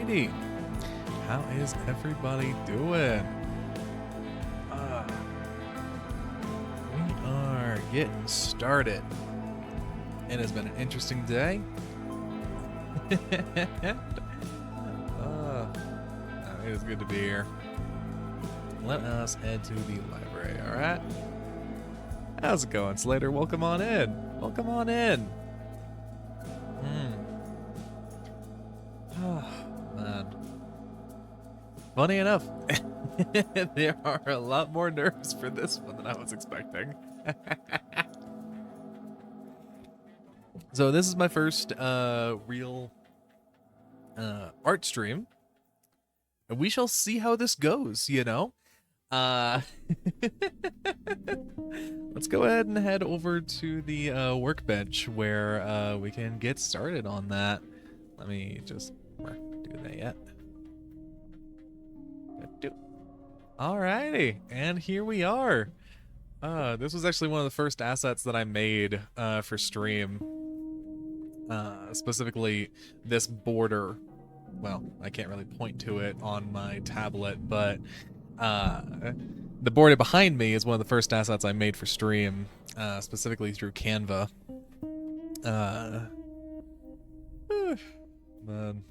Alrighty. How is everybody doing? We are getting started. It has been an interesting day. It is good to be here. Let us head to the library, alright? How's it going, Slater? Welcome on in. Welcome on in. Oh, man. Funny enough, there are a lot more nerves for this one than I was expecting. So this is my first real art stream. And we shall see how this goes, you know? Let's go ahead and head over to the workbench where we can get started on that. Let me just do that yet. Alrighty, and here we are. This was actually one of the first assets that I made for stream. Specifically this border. Well, I can't really point to it on my tablet, but the border behind me is one of the first assets I made for stream, specifically through Canva. Man.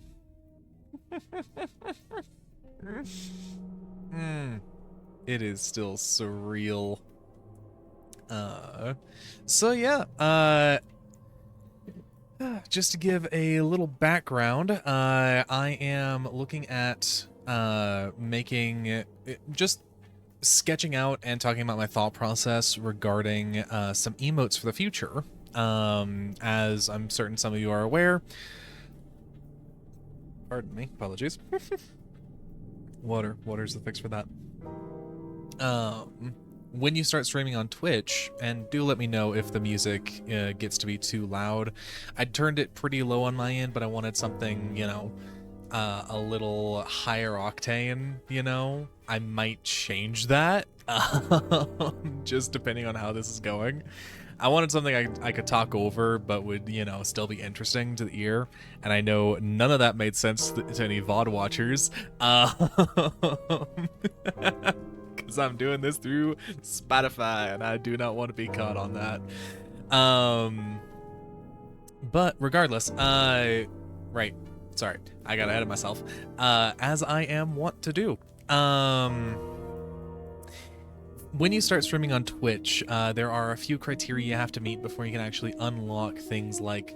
It is still surreal. So yeah, just to give a little background, I am looking at just sketching out and talking about my thought process regarding some emotes for the future. As I'm certain some of you are aware. Pardon me, apologies. Water's the fix for that. When you start streaming on Twitch, and do let me know if the music gets to be too loud. I turned it pretty low on my end, but I wanted something, you know, a little higher octane, you know? I might change that, just depending on how this is going. I wanted something I could talk over, but would, you know, still be interesting to the ear. And I know none of that made sense to any VOD watchers. Because I'm doing this through Spotify, and I do not want to be caught on that. But regardless, right, sorry, I got ahead of myself. As I am wont to do. When you start streaming on Twitch, there are a few criteria you have to meet before you can actually unlock things like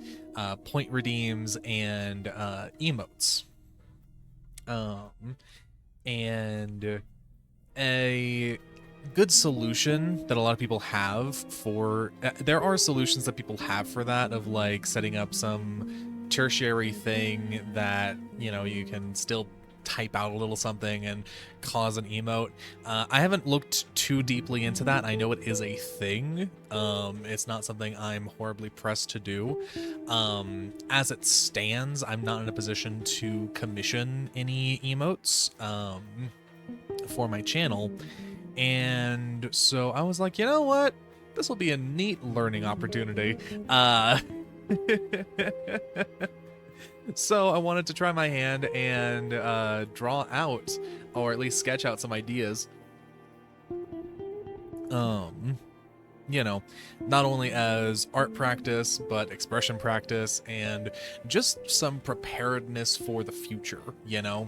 point redeems and emotes. And a good solution that a lot of people have for there are solutions that people have for that, of like setting up some tertiary thing that, you know, you can still type out a little something and cause an emote. I haven't looked too deeply into that. I know it is a thing. It's not something I'm horribly pressed to do. As it stands, I'm not in a position to commission any emotes for my channel. And so I was like, you know what? This will be a neat learning opportunity. So I wanted to try my hand and draw out, or at least sketch out, some ideas. You know, not only as art practice, but expression practice, and just some preparedness for the future, you know?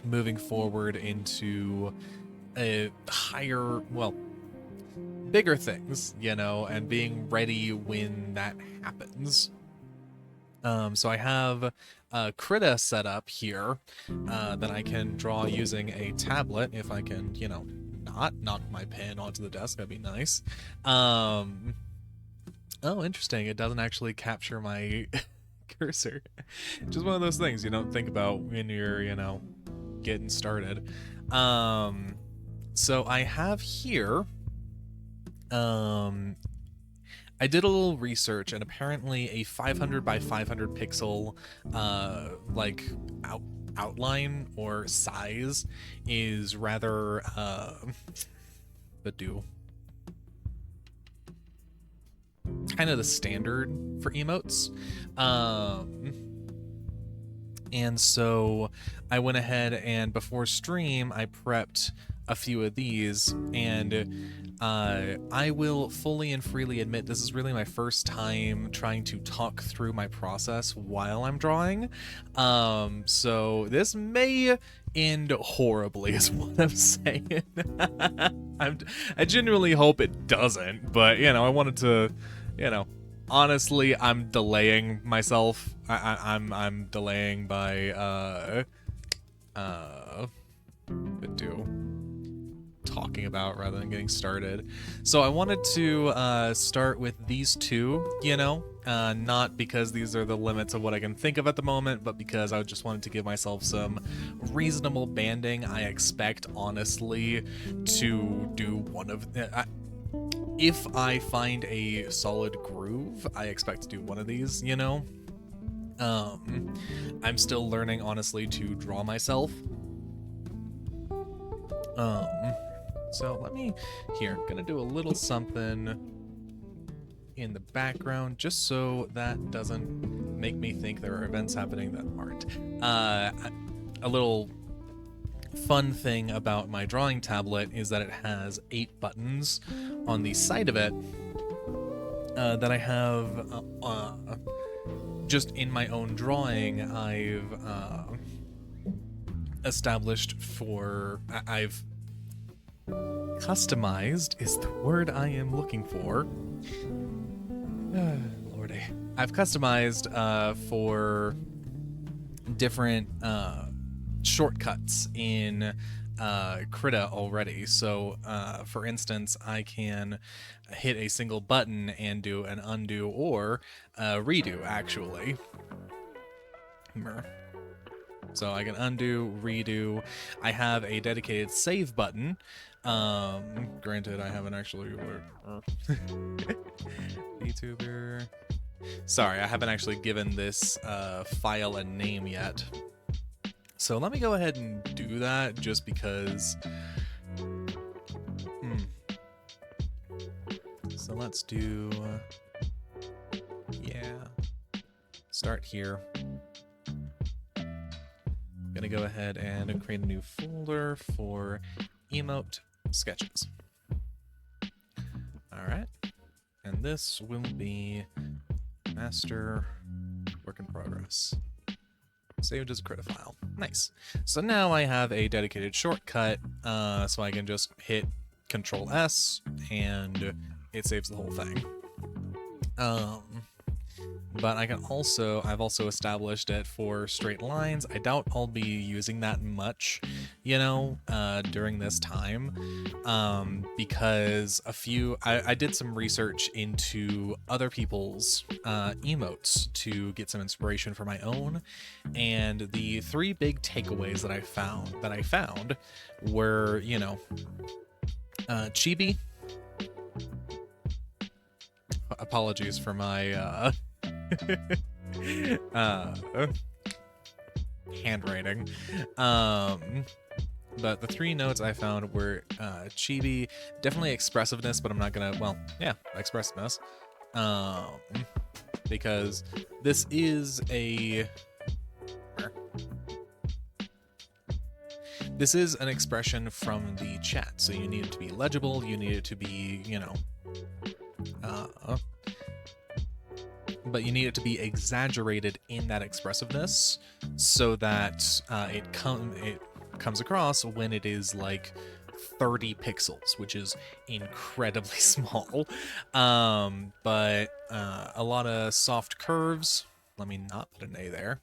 Moving forward into a higher, well, bigger things, you know, and being ready when that happens. So I have Krita set up here that I can draw using a tablet if I can, you know, not knock my pen onto the desk. That'd be nice. Oh, interesting. It doesn't actually capture my cursor. Just one of those things you don't think about when you're, you know, getting started. So I have here, I did a little research, and apparently a 500 by 500 pixel like outline or size is rather kind of the standard for emotes. And so I went ahead and before stream, I prepped a few of these, and I will fully and freely admit this is really my first time trying to talk through my process while I'm drawing. So this may end horribly is what I'm saying. I genuinely hope it doesn't, but I wanted to, you know, honestly, I'm delaying myself. I'm delaying by do talking about rather than getting started. So I wanted to start with these two, not because these are the limits of what I can think of at the moment, but because I just wanted to give myself some reasonable banding. I expect, honestly, to do one of... if I find a solid groove, I expect to do one of these, I'm still learning, honestly, to draw myself. So let me, gonna do a little something in the background just so that doesn't make me think there are events happening that aren't. A little fun thing about my drawing tablet is that it has 8 buttons on the side of it that I have just in my own drawing. I've established for... I've customized is the word I am looking for. Lordy. I've customized for different shortcuts in Krita already. So for instance, I can hit a single button and do an undo or redo, actually. So I can undo, redo. I have a dedicated save button. Granted, I haven't actually... VTuber... Sorry, I haven't actually given this file a name yet. So let me go ahead and do that just because... So let's do... yeah. Start here. I'm gonna go ahead and create a new folder for emote sketches. Alright. And this will be master work in progress. Saved as a Krita file. Nice. So now I have a dedicated shortcut, so I can just hit Control S and it saves the whole thing. But I've also established it for straight lines. I doubt I'll be using that much, during this time, because I did some research into other people's emotes to get some inspiration for my own, and the 3 big takeaways that I found were, chibi. Apologies for my handwriting. But the 3 notes I found were chibi, definitely expressiveness, but I'm not gonna, expressiveness. Because this is an expression from the chat, so you need it to be legible, you need it to be, but you need it to be exaggerated in that expressiveness so that it comes across when it is like 30 pixels, which is incredibly small. But a lot of soft curves. Let me not put an A there.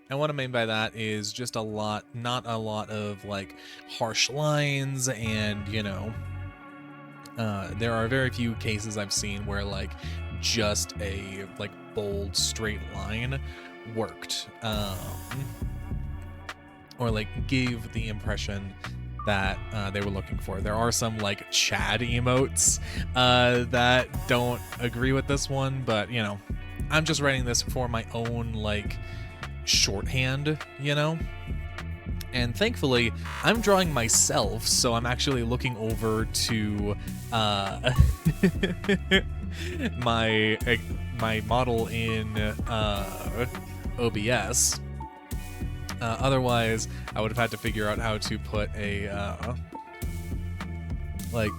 And what I mean by that is just not a lot of like harsh lines and, there are very few cases I've seen where like just a like bold straight line worked, or like gave the impression that they were looking for. There are some like Chad emotes that don't agree with this one, but I'm just writing this for my own like shorthand, And thankfully, I'm drawing myself, so I'm actually looking over to my my model in OBS. Otherwise, I would have had to figure out how to put a like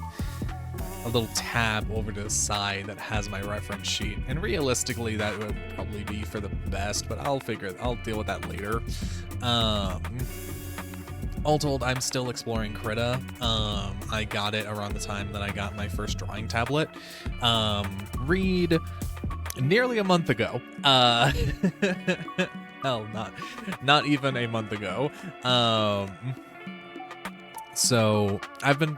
a little tab over to the side that has my reference sheet. And realistically, that would probably be for the best, but I'll deal with that later. All told, I'm still exploring Krita. I got it around the time that I got my first drawing tablet. Read nearly a month ago. Hell, not even a month ago. So I've been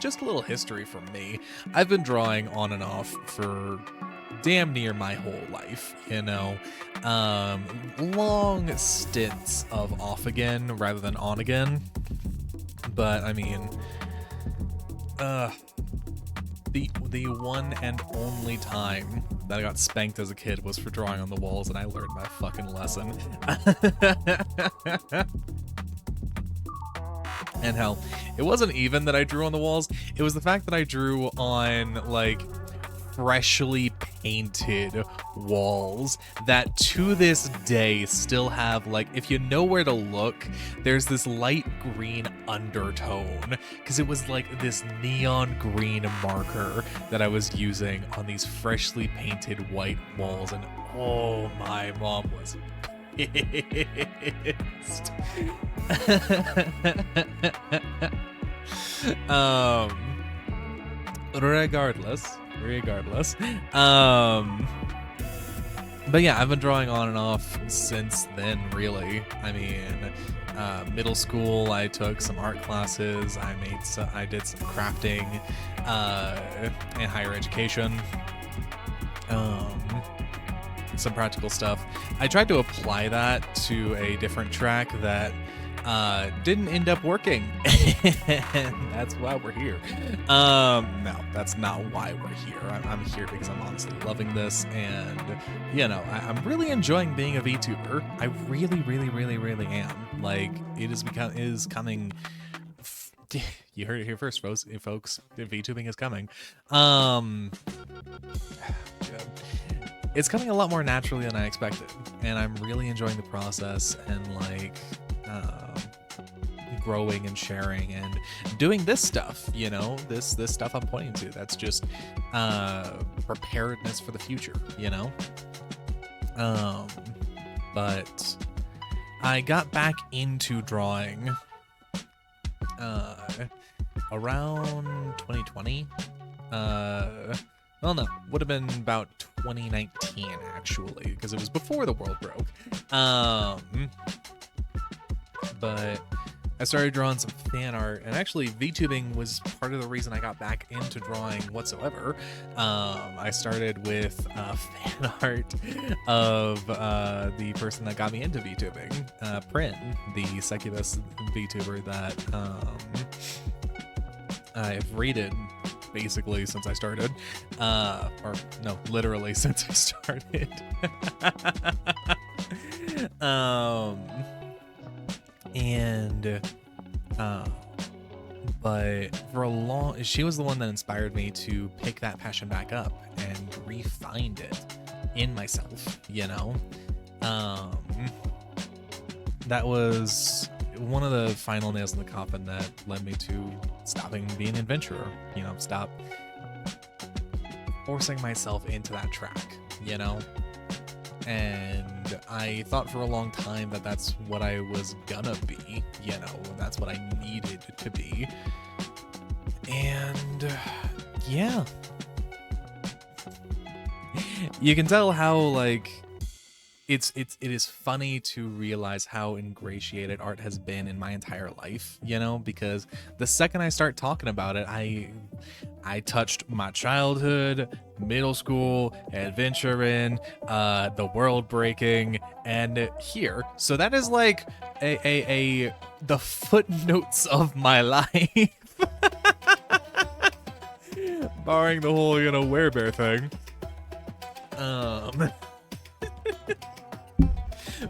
just a little history from me. I've been drawing on and off for damn near my whole life, you know. Long stints of off again rather than on again. But I mean, the one and only time that I got spanked as a kid was for drawing on the walls, and I learned my fucking lesson. And hell, it wasn't even that I drew on the walls, it was the fact that I drew on, like, freshly painted walls that to this day still have, like, if you know where to look, there's this light green undertone, because it was like this neon green marker that I was using on these freshly painted white walls, and oh, my mom was pissed. Regardless. But yeah, I've been drawing on and off since then, really. I mean, middle school, I took some art classes. I did some crafting in higher education. Some practical stuff. I tried to apply that to a different track that didn't end up working. And that's why we're here. No, that's not why we're here. I'm here because I'm honestly loving this, and you know, I'm really enjoying being a VTuber. I really, really, really, really am. Like, it is coming. You heard it here first, folks. VTubing is coming. It's coming a lot more naturally than I expected, and I'm really enjoying the process and like growing and sharing and doing this stuff, you know, this stuff I'm pointing to. That's just preparedness for the future, you know. But I got back into drawing around 2020. Well, no, would have been about 2019 actually, because it was before the world broke. But I started drawing some fan art, and actually VTubing was part of the reason I got back into drawing whatsoever. I started with fan art of the person that got me into VTubing, Prin, the succubus VTuber that I've rated basically since I started, or no, literally since I started. But for a long, she was the one that inspired me to pick that passion back up and re-find it in myself, you know. That was one of the final nails in the coffin that led me to stopping being an adventurer, you know, stop forcing myself into that track, you know. And I thought for a long time that that's what I was gonna be, you know, that's what I needed to be. And yeah, you can tell how, like, it is funny to realize how ingratiated art has been in my entire life, you know, because the second I start talking about it, I touched my childhood, middle school, adventuring, the world breaking, and here. So that is like the footnotes of my life. Barring the whole, you know, werebear thing.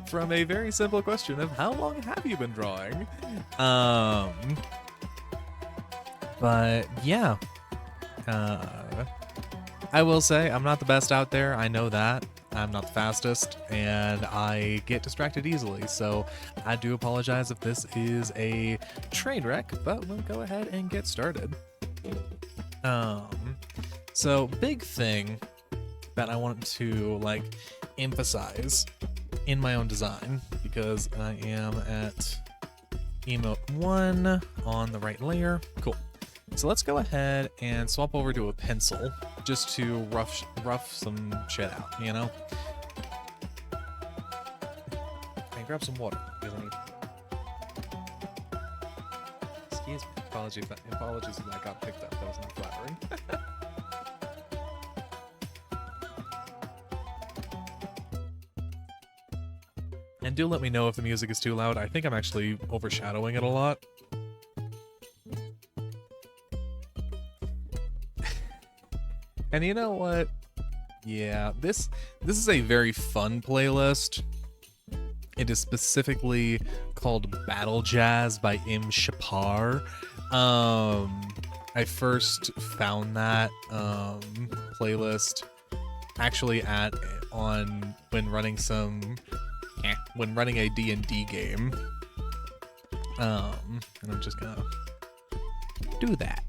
From a very simple question of how long have you been drawing? But yeah. I will say I'm not the best out there. I know that. I'm not the fastest, and I get distracted easily. So I do apologize if this is a train wreck, but we'll go ahead and get started. So big thing that I want to like emphasize in my own design, because I am at emote 1 on the right layer. Cool. So let's go ahead and swap over to a pencil just to rough some shit out, you know? Hey, grab some water. Excuse me. Apologies if that got picked up. That was not flattering. And do let me know if the music is too loud. I think I'm actually overshadowing it a lot. And you know what? Yeah, this is a very fun playlist. It is specifically called Battle Jazz by M. Shapar. I first found that playlist actually when running a D&D game. And I'm just gonna do that.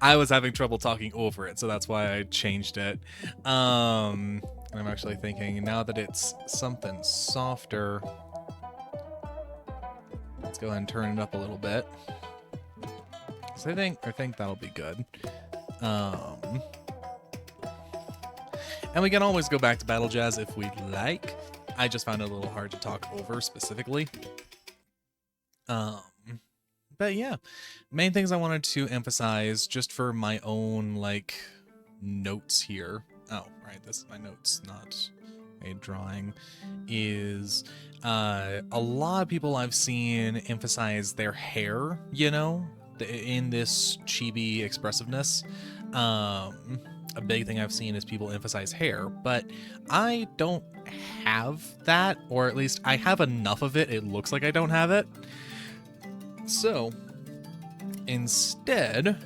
I was having trouble talking over it, so that's why I changed it. And I'm actually thinking, now that it's something softer, let's go ahead and turn it up a little bit. So I think that'll be good. And we can always go back to Battle Jazz if we'd like. I just found it a little hard to talk over specifically. But yeah, main things I wanted to emphasize just for my own like notes here. Oh, right, this is my notes, not a drawing. Is a lot of people I've seen emphasize their hair, you know, in this chibi expressiveness. A big thing I've seen is people emphasize hair, but I don't have that, or at least I have enough of it. It looks like I don't have it. So instead,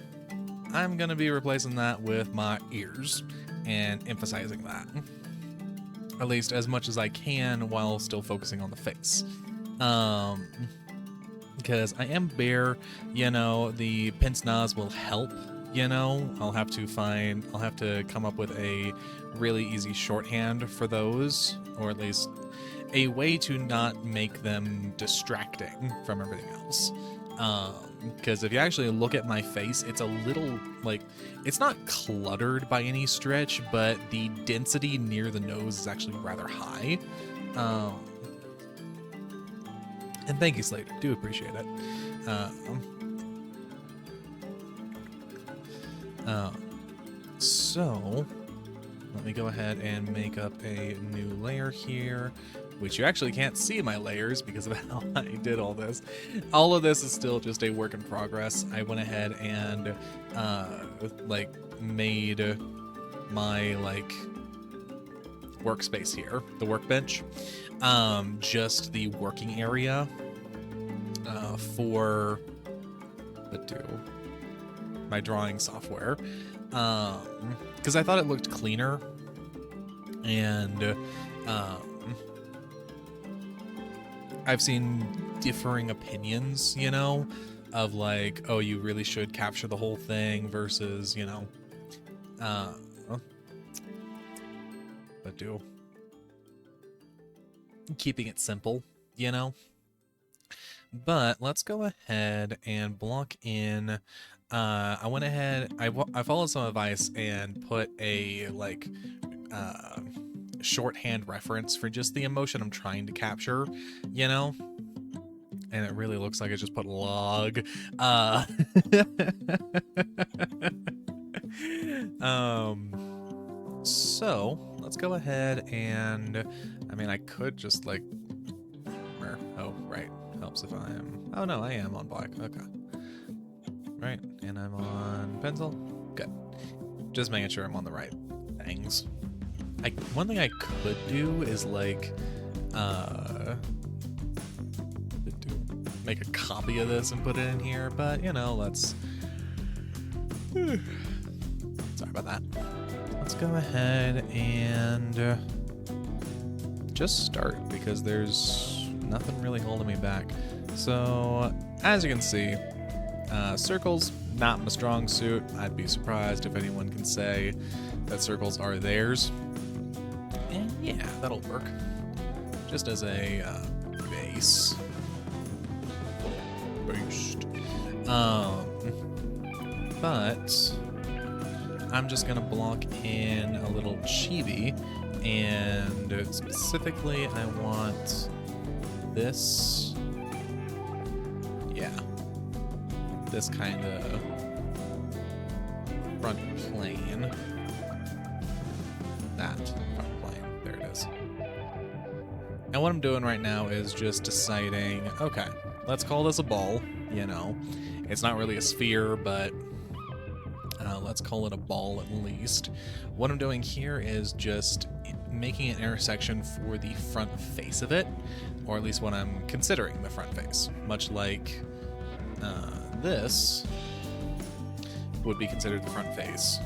I'm gonna be replacing that with my ears and emphasizing that, at least as much as I can, while still focusing on the face. Because I am bare, you know, the pince nez will help, you know. I'll have to come up with a really easy shorthand for those, or at least a way to not make them distracting from everything else. Because if you actually look at my face, it's a little, like, it's not cluttered by any stretch, but the density near the nose is actually rather high. And thank you, Slater. Do appreciate it. So let me go ahead and make up a new layer here, which you actually can't see my layers because of how I did all this. All of this is still just a work in progress. I went ahead and made my workspace here, the workbench, just the working area for my drawing software, because I thought it looked cleaner, and I've seen differing opinions, you know, of like, oh, you really should capture the whole thing versus, you know, keeping it simple, you know. But let's go ahead and block in. I went ahead, I followed some advice and put a shorthand reference for just the emotion I'm trying to capture, you know. And it really looks like I just put log. So let's go ahead and, I mean, I could just like, oh, right. Helps if I'm, oh no, I am on black. Okay. Right. And I'm on pencil. Good. Just making sure I'm on the right things. One thing I could do is like, make a copy of this and put it in here, but you know, let's Sorry about that. Let's go ahead and just start, because there's nothing really holding me back. So, as you can see, circles, not my strong suit. I'd be surprised if anyone can say that circles are theirs. And yeah, that'll work. Just as a base. Boost. But I'm just gonna block in a little chibi, and specifically I want this. Yeah. This kind of front plane. That front plane. There it is. And what I'm doing right now is just deciding, okay, let's call this a ball, you know. It's not really a sphere, but let's call it a ball at least. What I'm doing here is just making an intersection for the front face of it, or at least what I'm considering the front face, much like this would be considered the front face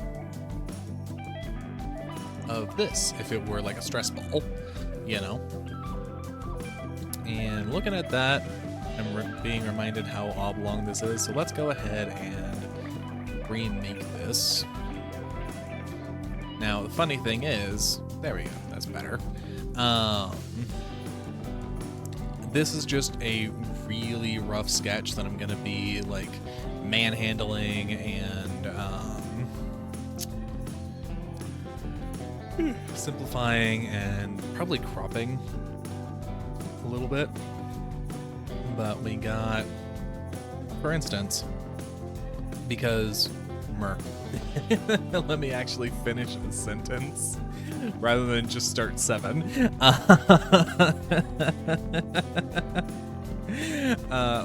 of this if it were like a stress ball, you know. And looking at that, I'm being reminded how oblong this is, so let's go ahead and remake this. Now, the funny thing is, there we go, that's better. This is just a really rough sketch that I'm gonna be like manhandling and simplifying and probably cropping a little bit. But we got, for instance, because let me actually finish the sentence rather than just start 7.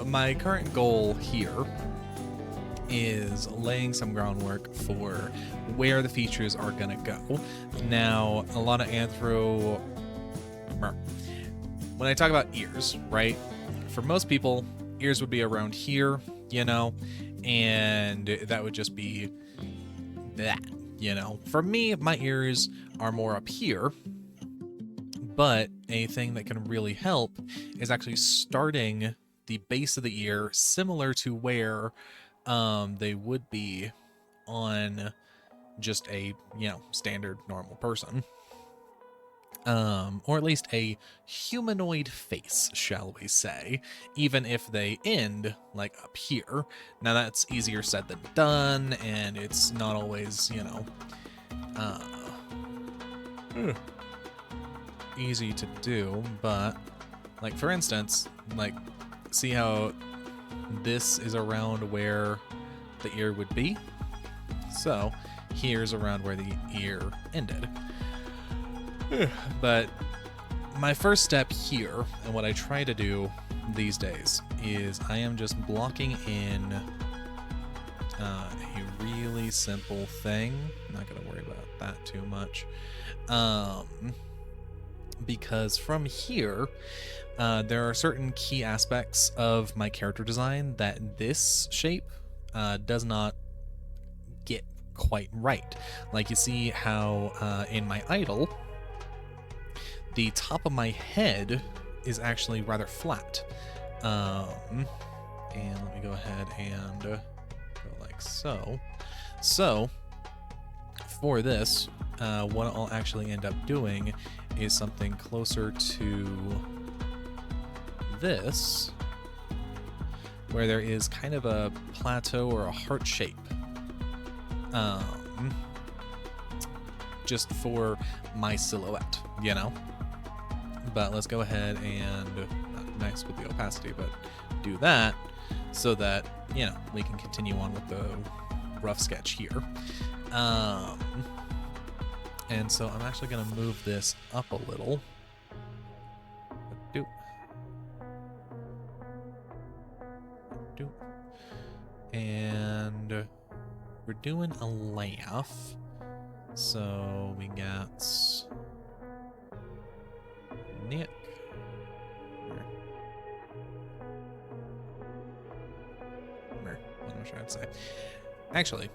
My current goal here is laying some groundwork for where the features are gonna go. Now, a lot of when I talk about ears, right? For most people, ears would be around here, you know, and that would just be that, you know. For me, my ears are more up here, but a thing that can really help is actually starting the base of the ear similar to where they would be on just a, you know, standard normal person. Or at least a humanoid face, shall we say, even if they end, like, up here. Now, that's easier said than done, and it's not always, you know, easy to do, but, like, for instance, like, see how this is around where the ear would be? So, here's around where the ear ended. But my first step here, and what I try to do these days, is I am just blocking in a really simple thing. I'm not going to worry about that too much. Because from here, there are certain key aspects of my character design that this shape does not get quite right. Like, you see how in my idol, the top of my head is actually rather flat. And let me go ahead and go like so. So, for this, what I'll actually end up doing is something closer to this, where there is kind of a plateau or a heart shape. Just for my silhouette, you know? But let's go ahead and, not mess with the opacity, but do that so that, you know, we can continue on with the rough sketch here. And so I'm actually going to move this up a little. And we're doing a laugh. So we got Nick. What am I trying to say? Actually,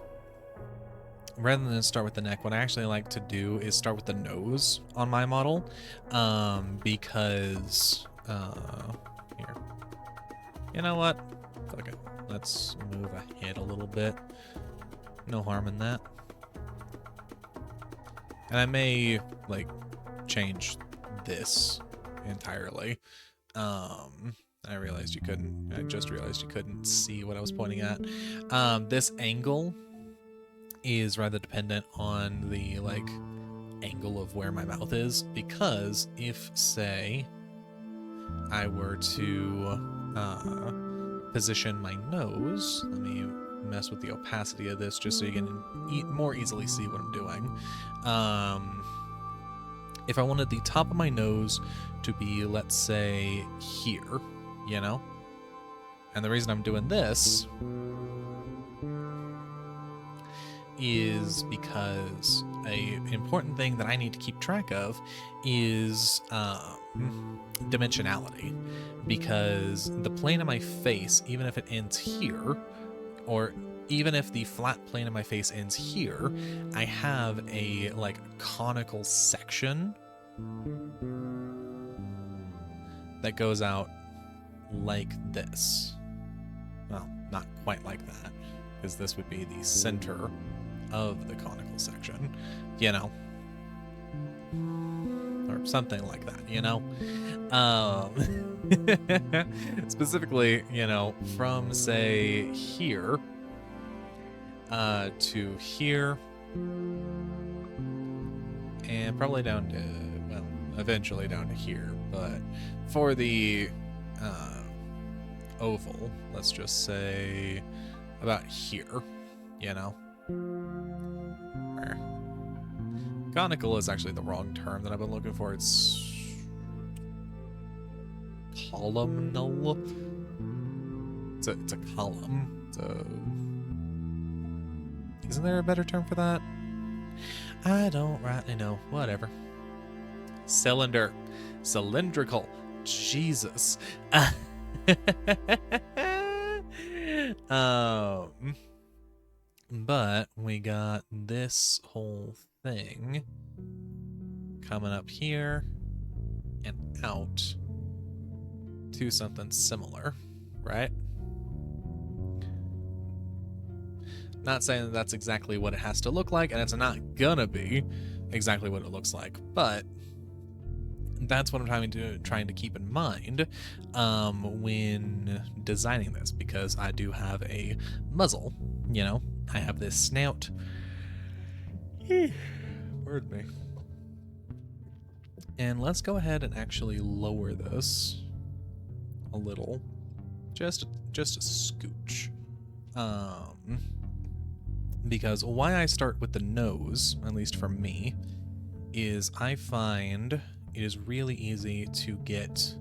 rather than start with the neck, what I actually like to do is start with the nose on my model, because, here, you know what? Okay, let's move ahead a little bit. No harm in that. And I may, like, change this entirely. I realized you couldn't, I just realized you couldn't see what I was pointing at. This angle is rather dependent on the, like, angle of where my mouth is, because if, say, I were to position my nose, let me mess with the opacity of this just so you can more easily see what I'm doing. If I wanted the top of my nose to be, let's say, here, you know? And the reason I'm doing this is because an important thing that I need to keep track of is dimensionality. Because the plane of my face, even if it ends here, or even if the flat plane of my face ends here, I have a, like, conical section that goes out like this. Well, not quite like that, because this would be the center of the conical section, you know? Or something like that, you know? Specifically, you know, from, say, here to here, and probably down to, well, eventually down to here, but for the oval, let's just say about here, you know? Conical is actually the wrong term that I've been looking for. It's columnal. It's a column. Isn't there a better term for that? I don't rightly know. Whatever. Cylinder. Cylindrical. Jesus. But we got this whole thing coming up here and out to something similar, right? Not saying that that's exactly what it has to look like, and it's not gonna be exactly what it looks like, but that's what I'm trying to keep in mind when designing this, because I do have a muzzle, you know? I have this snout. Word me. And let's go ahead and actually lower this a little. Just a scooch. Because why I start with the nose, at least for me, is I find it is really easy to get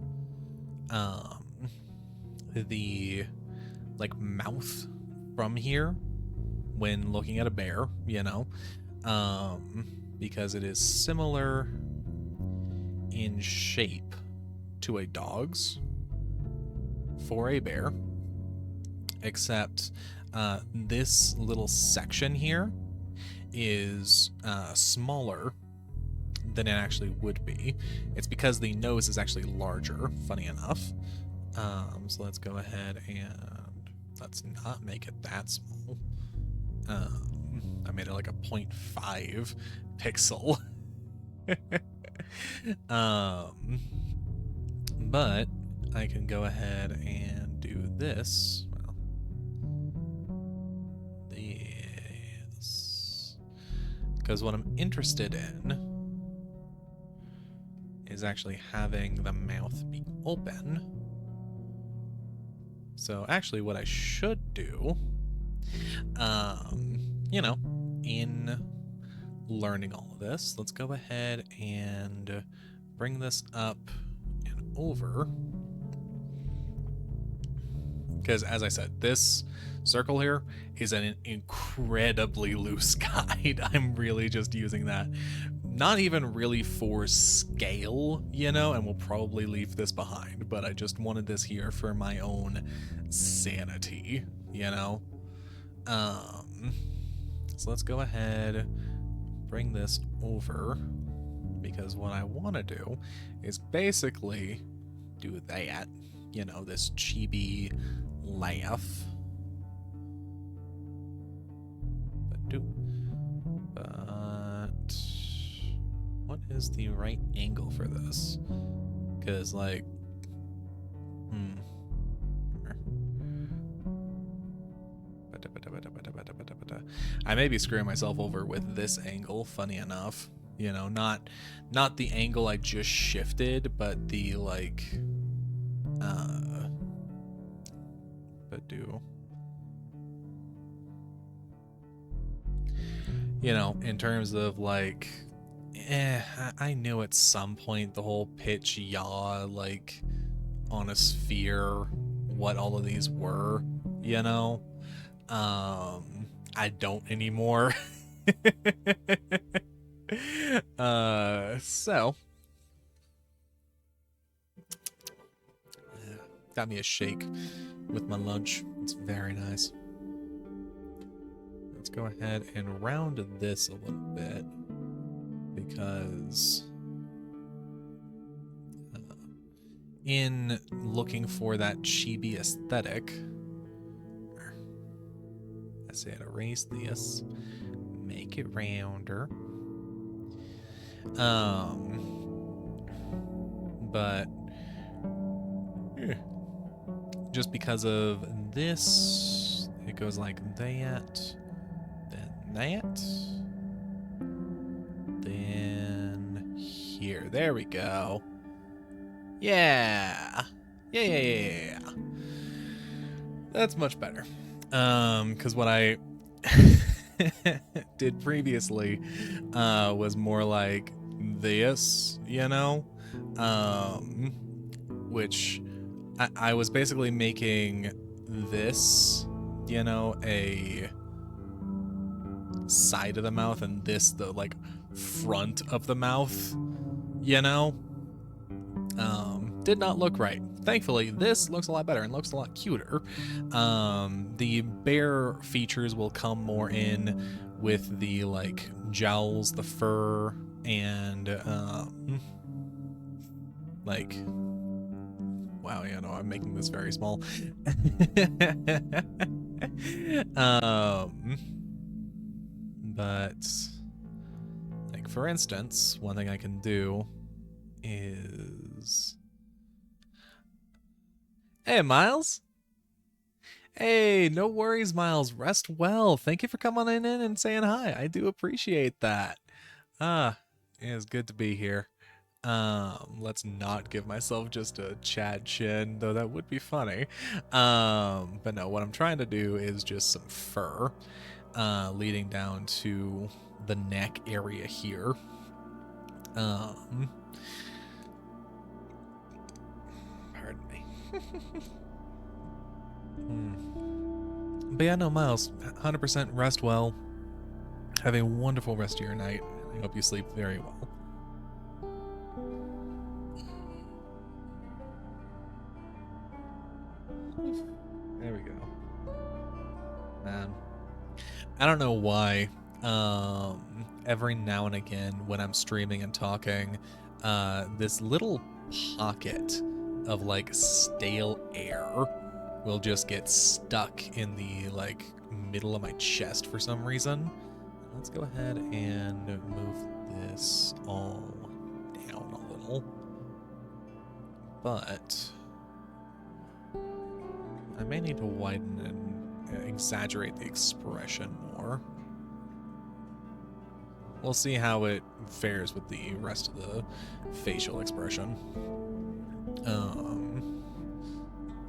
the, like, mouth from here when looking at a bear, you know, because it is similar in shape to a dog's for a bear, except this little section here is smaller than it actually would be. It's because the nose is actually larger, funny enough. So let's go ahead and let's not make it that small. I made it like a 0.5 pixel. But I can go ahead and do this. Well, this. Because what I'm interested in is actually having the mouth be open. So actually what I should do, you know, in learning all of this, let's go ahead and bring this up and over. Because as I said, this circle here is an incredibly loose guide. I'm really just using that, not even really for scale, you know, and we'll probably leave this behind, but I just wanted this here for my own sanity, you know? So let's go ahead, bring this over, because what I want to do is basically do that, you know, this chibi laugh. But what is the right angle for this? Because, like, I may be screwing myself over with this angle, funny enough. You know, not the angle I just shifted, but the, like, you know, in terms of, like, I knew at some point the whole pitch yaw, like, on a sphere, what all of these were, you know? I don't anymore. So got me a shake with my lunch. It's very nice. Let's go ahead and round this a little bit, because in looking for that chibi aesthetic, I said erase this, make it rounder. But just because of this, it goes like that, then that, then here. There we go. Yeah. Yeah. That's much better. Because what I did previously was more like this, you know? Which I was basically making this, you know, a side of the mouth, and this the, like, front of the mouth, you know? Did not look right. Thankfully, this looks a lot better and looks a lot cuter. The bear features will come more in with the, like, jowls, the fur, and, like, wow, you know, I'm making this very small. But, like, for instance, one thing I can do is... Hey, Miles. Hey, no worries, Miles. Rest well. Thank you for coming in and saying hi. I do appreciate that. It is good to be here. Let's not give myself just a Chad chin, though that would be funny. But no, what I'm trying to do is just some fur, leading down to the neck area here. Pardon me. But yeah, no, Miles, 100% rest well. Have a wonderful rest of your night. I hope you sleep very well. There we go. Man, I don't know why. Every now and again, when I'm streaming and talking, this little pocket of, like, stale air will just get stuck in the, like, middle of my chest for some reason. Let's go ahead and move this all down a little. But I may need to widen and exaggerate the expression more. We'll see how it fares with the rest of the facial expression. But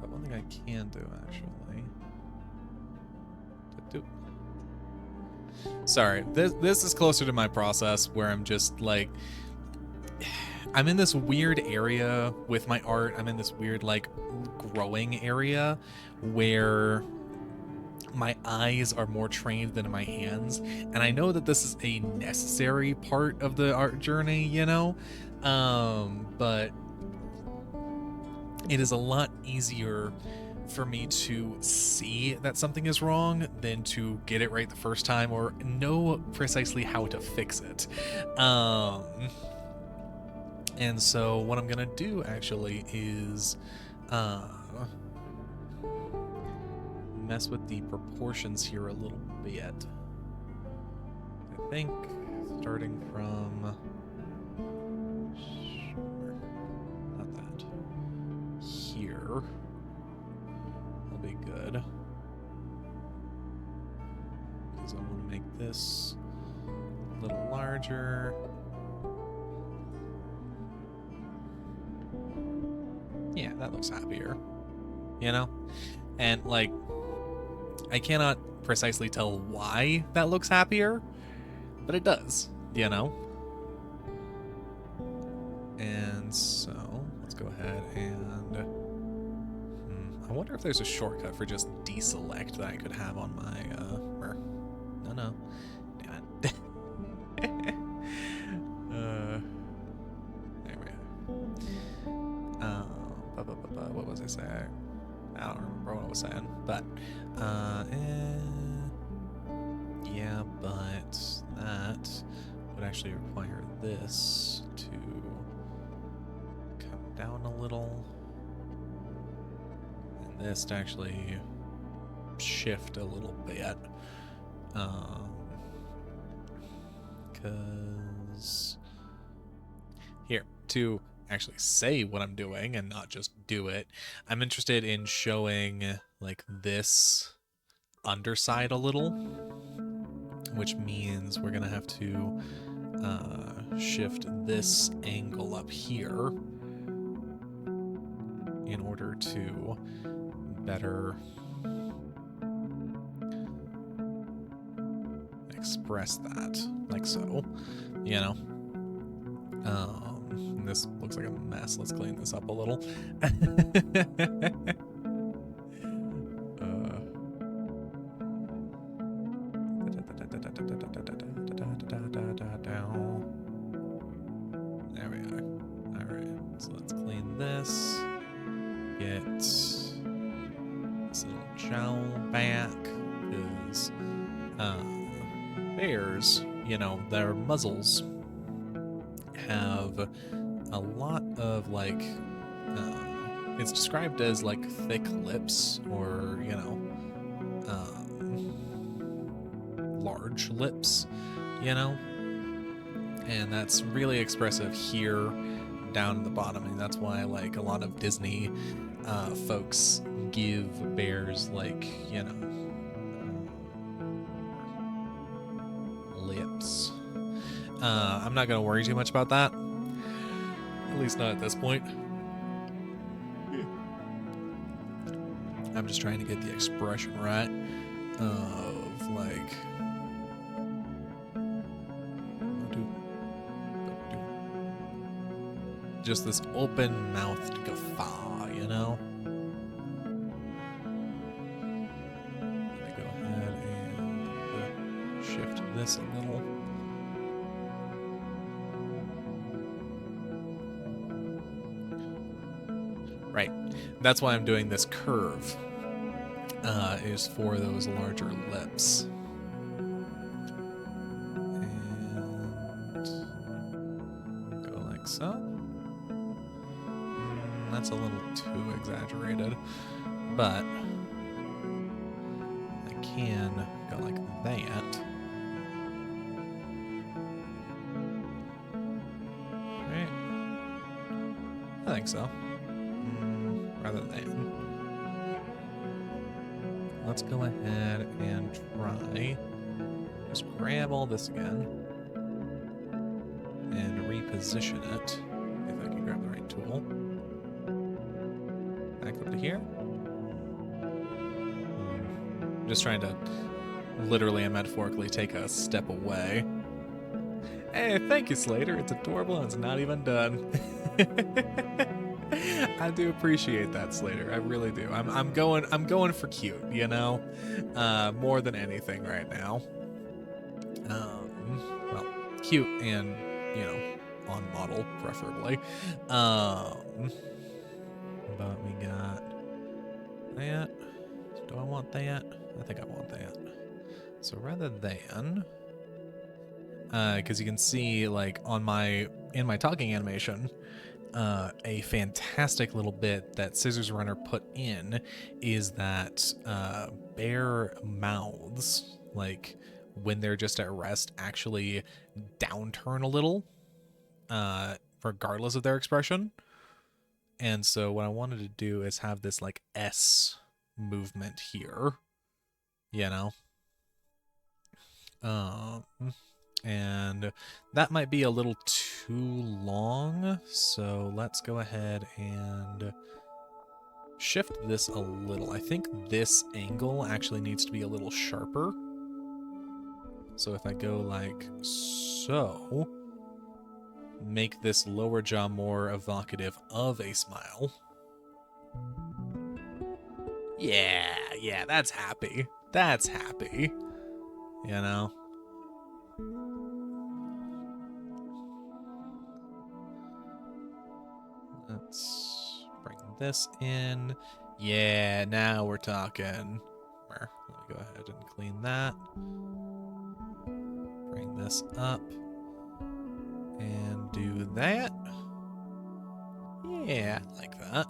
one thing I can do, actually. Sorry, this is closer to my process where I'm just, like, I'm in this weird area with my art. I'm in this weird, like, growing area where my eyes are more trained than my hands, and I know that this is a necessary part of the art journey, you know, but it is a lot easier for me to see that something is wrong than to get it right the first time or know precisely how to fix it. And so what I'm gonna do actually is mess with the proportions here a little bit. I think starting from not that here will be good, because I want to make this a little larger. Yeah, that looks happier, you know? And like, I cannot precisely tell why that looks happier, but it does, you know? And so let's go ahead and I wonder if there's a shortcut for just deselect that I could have on my no, damn it. There we go. What was I saying? I don't remember what I was saying, but yeah, but that would actually require this to come down a little, and this to actually shift a little bit, because here, to actually say what I'm doing and not just do it, I'm interested in showing like this underside a little, which means we're gonna have to shift this angle up here in order to better express that, like so, you know. This looks like a mess. Let's clean this up a little. There we are. All right, so let's clean this. Get this little jowl back, because bears, you know, their muzzles have a lot of like it's described as like thick lips, or you know, large lips, you know, and that's really expressive here down at the bottom, and that's why like a lot of Disney folks give bears like, you know, lips. I'm not gonna worry too much about that, at least not at this point. I'm just trying to get the expression right of like just this open-mouthed guffaw, you know? Let me go ahead and shift this a little. Right, that's why I'm doing this curve, is for those larger lips. And go like so. That's a little too exaggerated, but I can go like that. Right? I think so. Rather than. Let's go ahead and try. Just grab all this again and reposition it, if I can grab the right tool. Back up to here. I'm just trying to literally and metaphorically take a step away. Hey, thank you, Slater. It's adorable and it's not even done. I do appreciate that, Slater. I really do. I'm going for cute, you know, more than anything right now. Well, cute and, you know, on model preferably. But we got that? Do I want that? I think I want that. So rather than, because you can see like in my talking animation, a fantastic little bit that Scissors Runner put in is that bear mouths, like when they're just at rest, actually downturn a little, regardless of their expression. And so what I wanted to do is have this like S movement here, you know? Um, and that might be a little too long, so let's go ahead and shift this a little. I think this angle actually needs to be a little sharper. So if I go like so, make this lower jaw more evocative of a smile. Yeah, that's happy. That's happy. You know? Let's bring this in. Yeah, now we're talking. Let me go ahead and clean that. Bring this up. And do that. Yeah, like that.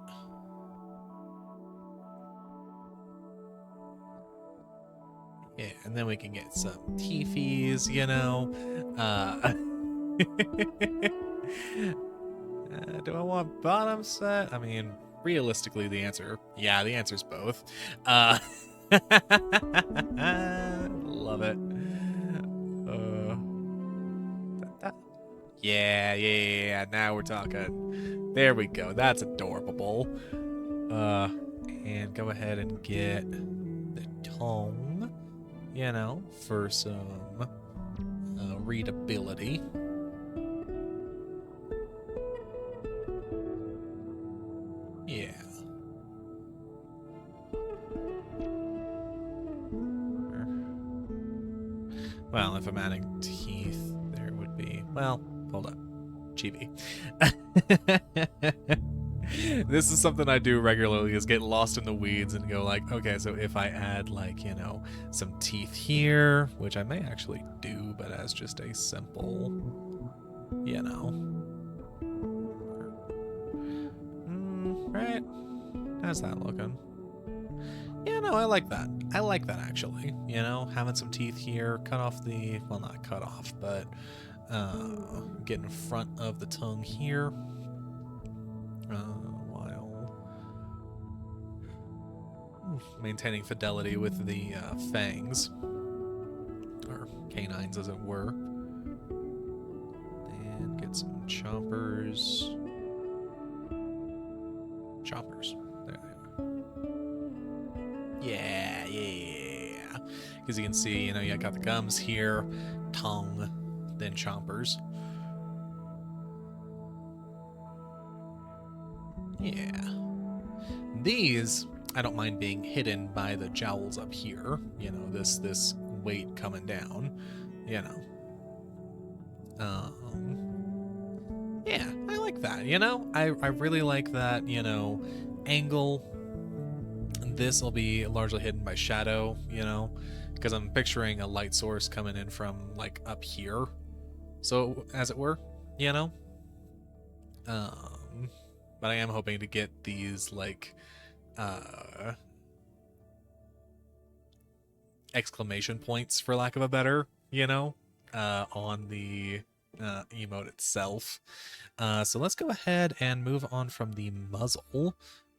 Yeah, and then we can get some teefies, you know. Do I want bottom set? I mean, realistically, the answer's both. Love it. Yeah. Now we're talking. There we go. That's adorable. And go ahead and get the tongue, you know, for some readability. Yeah. Well, if I'm adding teeth, there would be... Well, hold up. Chibi. This is something I do regularly, is get lost in the weeds and go like, okay, so if I add like, you know, some teeth here, which I may actually do, but as just a simple, you know. Right? How's that looking? Yeah, no, I like that. I like that, actually. You know, having some teeth here, cut off the... Well, not cut off, but get in front of the tongue here. While maintaining fidelity with the fangs. Or canines, as it were. And get some chompers. Chompers. There they are. Yeah. Because you can see, you know, you got the gums here, tongue, then chompers. Yeah. These, I don't mind being hidden by the jowls up here. You know, this weight coming down. You know. Yeah, I like that, you know? I really like that, you know, angle. This will be largely hidden by shadow, you know? Because I'm picturing a light source coming in from, like, up here. So, as it were, you know? But I am hoping to get these, like, exclamation points, for lack of a better, you know, on the emote itself. So let's go ahead and move on from the muzzle,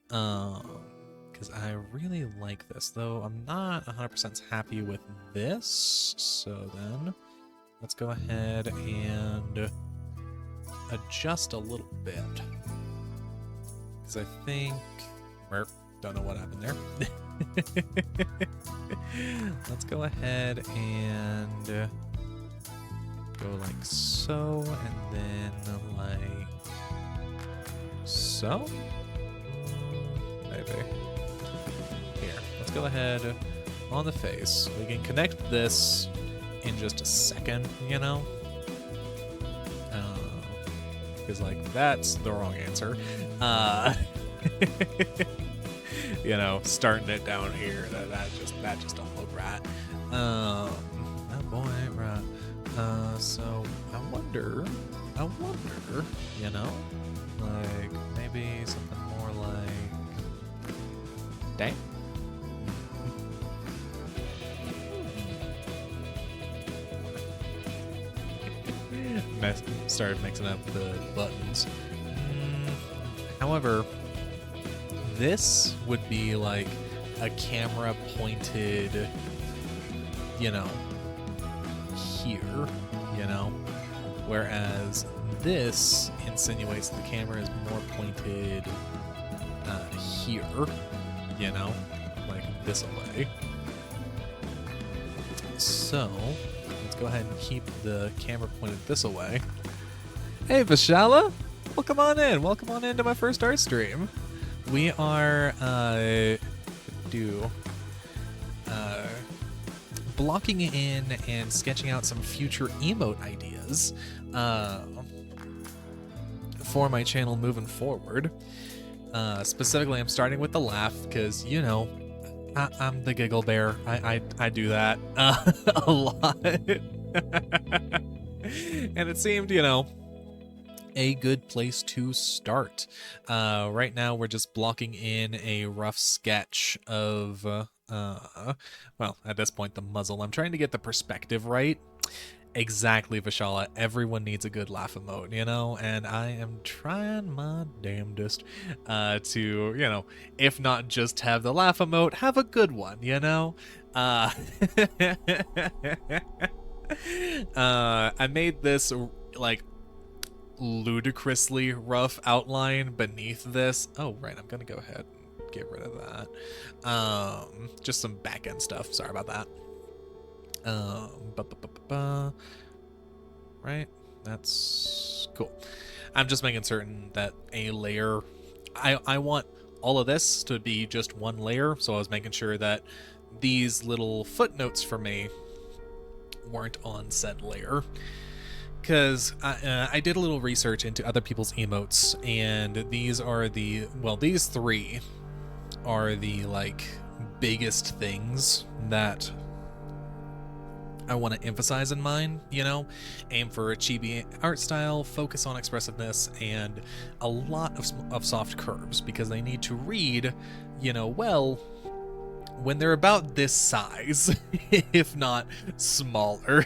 because I really like this, though I'm not 100% happy with this. So then let's go ahead and adjust a little bit, because I think... Don't know what happened there. Let's go ahead and go like so, and then like so. Maybe. Here, let's go ahead on the face. We can connect this in just a second, you know? Because like that's the wrong answer. Starting it down here. That just don't look right. That boy ain't right. So I wonder, like maybe something more like, dang. Started mixing up the buttons. However, this would be like a camera pointed, here, whereas this insinuates the camera is more pointed here, like this way. So let's go ahead and keep the camera pointed this way. Hey, Vishala! Welcome on in. Welcome on into my first art stream. We are blocking in and sketching out some future emote ideas for my channel moving forward. Specifically, I'm starting with the laugh because, I'm the giggle bear. I do that a lot. And it seemed, a good place to start. Right now, we're just blocking in a rough sketch of, well, at this point, the muzzle. I'm trying to get the perspective right. Exactly, Vishala. Everyone needs a good laugh emote, and I am trying my damnedest to, if not just have the laugh emote, have a good one, I made this, like, ludicrously rough outline beneath this. Oh, right, I'm gonna go ahead and get rid of that. Just some back-end stuff. Sorry about that. Right, that's cool. I'm just making certain that a layer, I want all of this to be just one layer, so I was making sure that these little footnotes for me weren't on said layer. Because I did a little research into other people's emotes, and these three are the, like, biggest things that I want to emphasize in mine, aim for a chibi art style, focus on expressiveness, and a lot of soft curves, because they need to read, well, when they're about this size, if not smaller,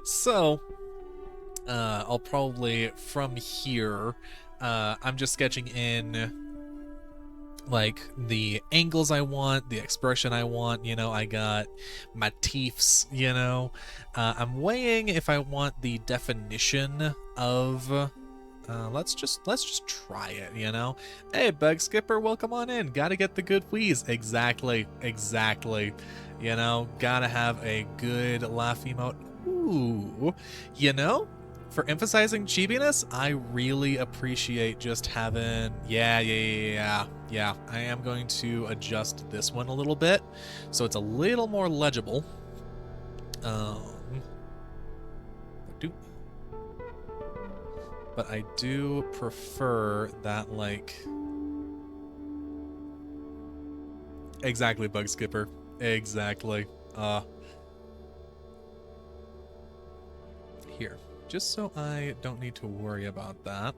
So, I'll probably, from here, I'm just sketching in, like, the angles I want, the expression I want, I got my teeths, I'm weighing if I want the definition of, let's just try it, Hey, Bug Skipper, welcome on in. Gotta get the good wheeze. Exactly. Gotta have a good laugh emote. Ooh, for emphasizing chibiness, I really appreciate just having, yeah. I am going to adjust this one a little bit so it's a little more legible. But I do prefer that, like, exactly, Bug Skipper. Exactly. Here, just so I don't need to worry about that,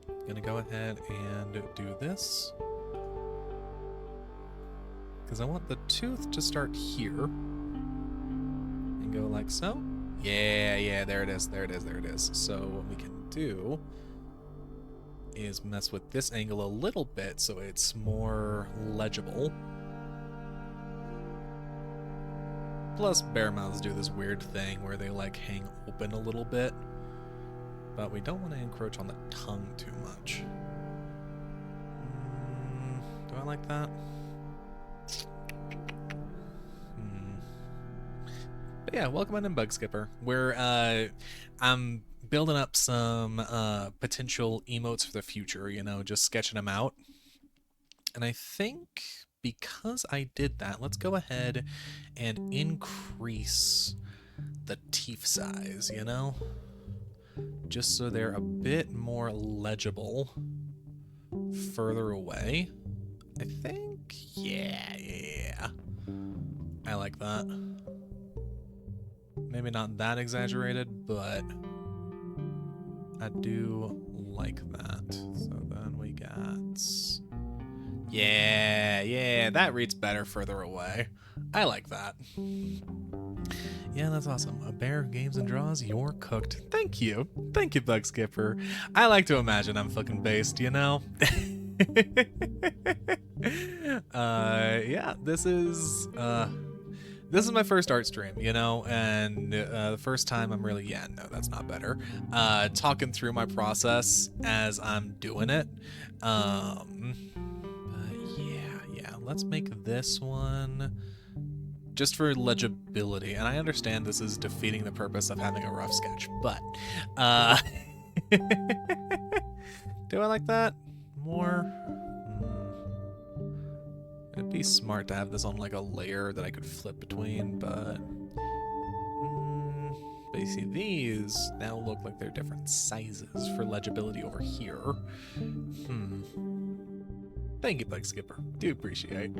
I'm gonna go ahead and do this, because I want the tooth to start here and go like so. Yeah, there it is. So what we can do is mess with this angle a little bit so it's more legible. Plus, bear mouths do this weird thing where they, like, hang open a little bit, but we don't want to encroach on the tongue too much. Do I like that? But yeah, welcome on in, Bug Skipper. I'm building up some potential emotes for the future, just sketching them out. And I think because I did that, let's go ahead and increase the teeth size, just so they're a bit more legible. further away. I think, yeah. I like that. Maybe not that exaggerated, but I do like that. So then we got... Yeah, that reads better further away. I like that. Yeah, that's awesome. A bear, games, and draws, you're cooked. Thank you. Thank you, Bug Skipper. I like to imagine I'm fucking based, you know? Yeah, this is my first art stream, you know, and the first time I'm really, yeah, no, that's not better. Talking through my process as I'm doing it. But yeah, let's make this one just for legibility. And I understand this is defeating the purpose of having a rough sketch, but do I like that more? It'd be smart to have this on like a layer that I could flip between, but you see, these now look like they're different sizes for legibility over here. Thank you, Bug Skipper. Do appreciate.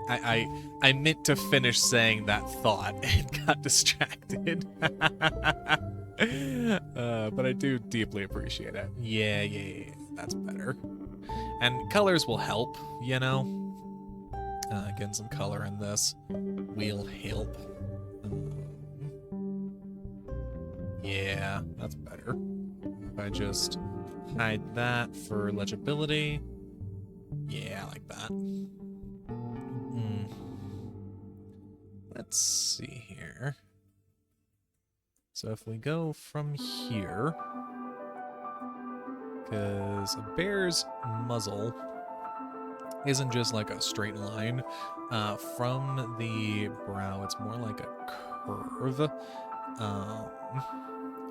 I meant to finish saying that thought and got distracted. But I do deeply appreciate it. Yeah, that's better. And colors will help, you know? Getting some color in this will help. Yeah, that's better. If I just hide that for legibility. Yeah, I like that. Let's see here. So if we go from here, because a bear's muzzle isn't just like a straight line from the brow, it's more like a curve.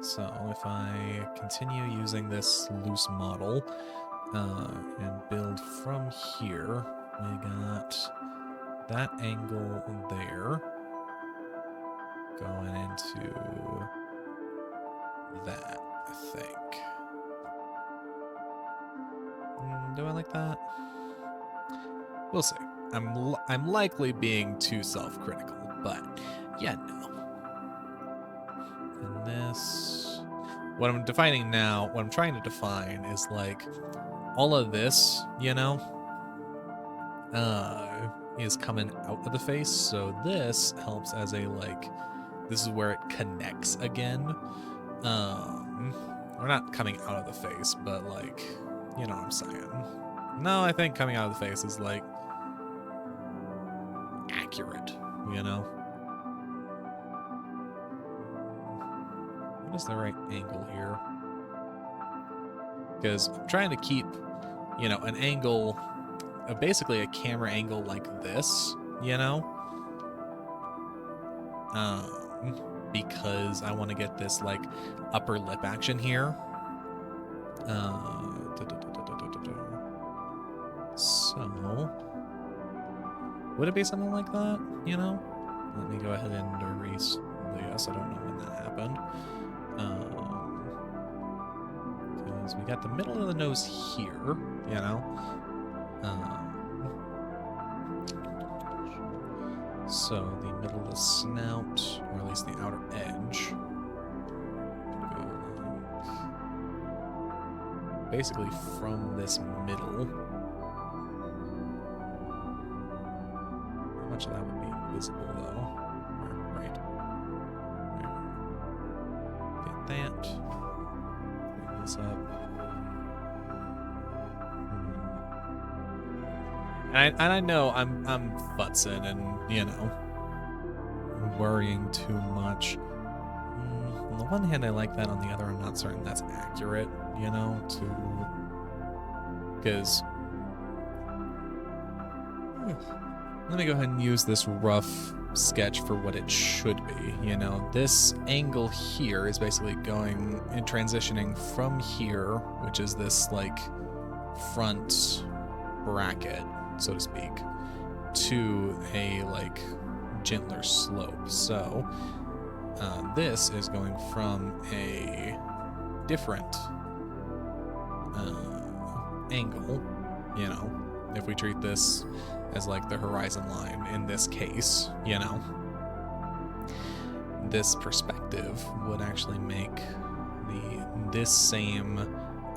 So if I continue using this loose model and build from here, we got that angle there going into that, I think. Do I like that? We'll see. I'm likely being too self-critical, but yeah, no. And this, what I'm defining now, what I'm trying to define is like all of this, you know, is coming out of the face. So this helps as a like, this is where it connects again. We're not coming out of the face, but like, you know what I'm saying. No, I think coming out of the face is like accurate, you know? What is the right angle here? Because I'm trying to keep, you know, an angle, basically a camera angle like this, you know? Because I want to get this like upper lip action here. So, would it be something like that, you know? Let me go ahead and erase this. I don't know when that happened. Because we got the middle of the nose here, you know? So the middle of the snout, or at least the outer edge, go like, basically from this middle. How much of that would be visible though? Right. Get that. Bring this up. And I know I'm futzing and, you know, worrying too much. On the one hand, I like that. On the other, I'm not certain that's accurate, you know, because let me go ahead and use this rough sketch for what it should be, you know. This angle here is basically going and transitioning from here, which is this, like, front bracket, so to speak, to a like gentler slope. So this is going from a different angle, you know, if we treat this as like the horizon line in this case, you know, this perspective would actually make this same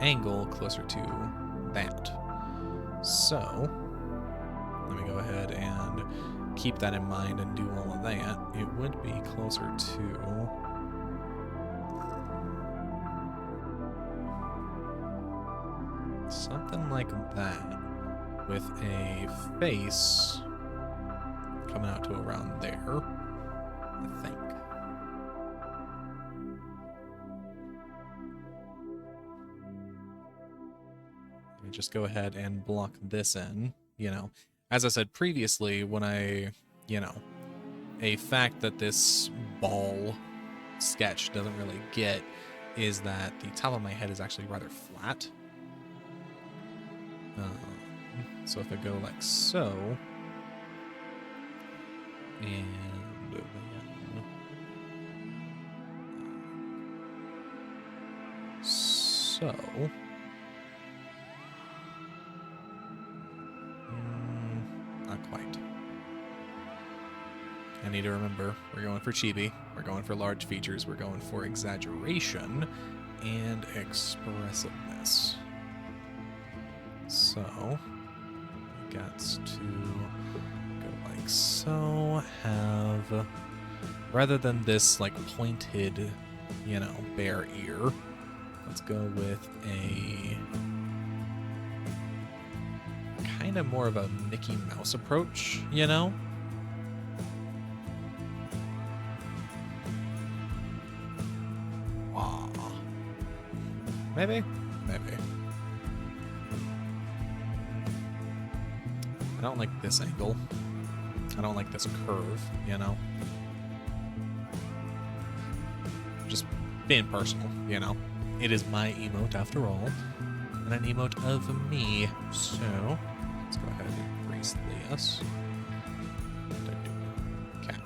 angle closer to that. So let me go ahead and keep that in mind and do all of that. It would be closer to something like that, with a face coming out to around there, I think. Let me just go ahead and block this in, you know. As I said previously, when a fact that this ball sketch doesn't really get is that the top of my head is actually rather flat. So if I go like so, and then so, not quite. I need to remember, we're going for chibi, we're going for large features, we're going for exaggeration and expressiveness. So, we got to go like so, have, rather than this like pointed, you know, bear ear, let's go with a kind of more of a Mickey Mouse approach, you know? Maybe? Maybe. I don't like this angle. I don't like this curve, you know? Just being personal, you know? It is my emote after all, and an emote of me. So, let's go ahead and erase this. Okay. Okay,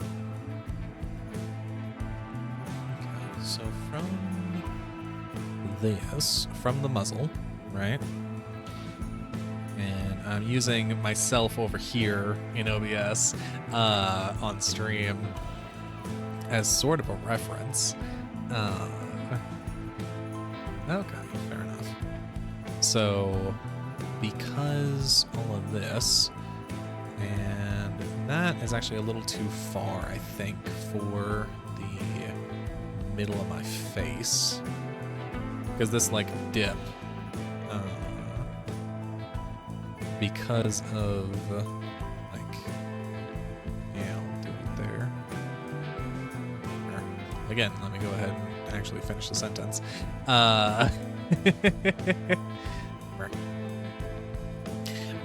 so from the muzzle, right? And I'm using myself over here in OBS on stream as sort of a reference. Okay, fair enough. So, because all of this, and that is actually a little too far, I think, for the middle of my face. Because this, like, dip, because of, like, yeah, I'll do it there. Again, let me go ahead and actually finish the sentence.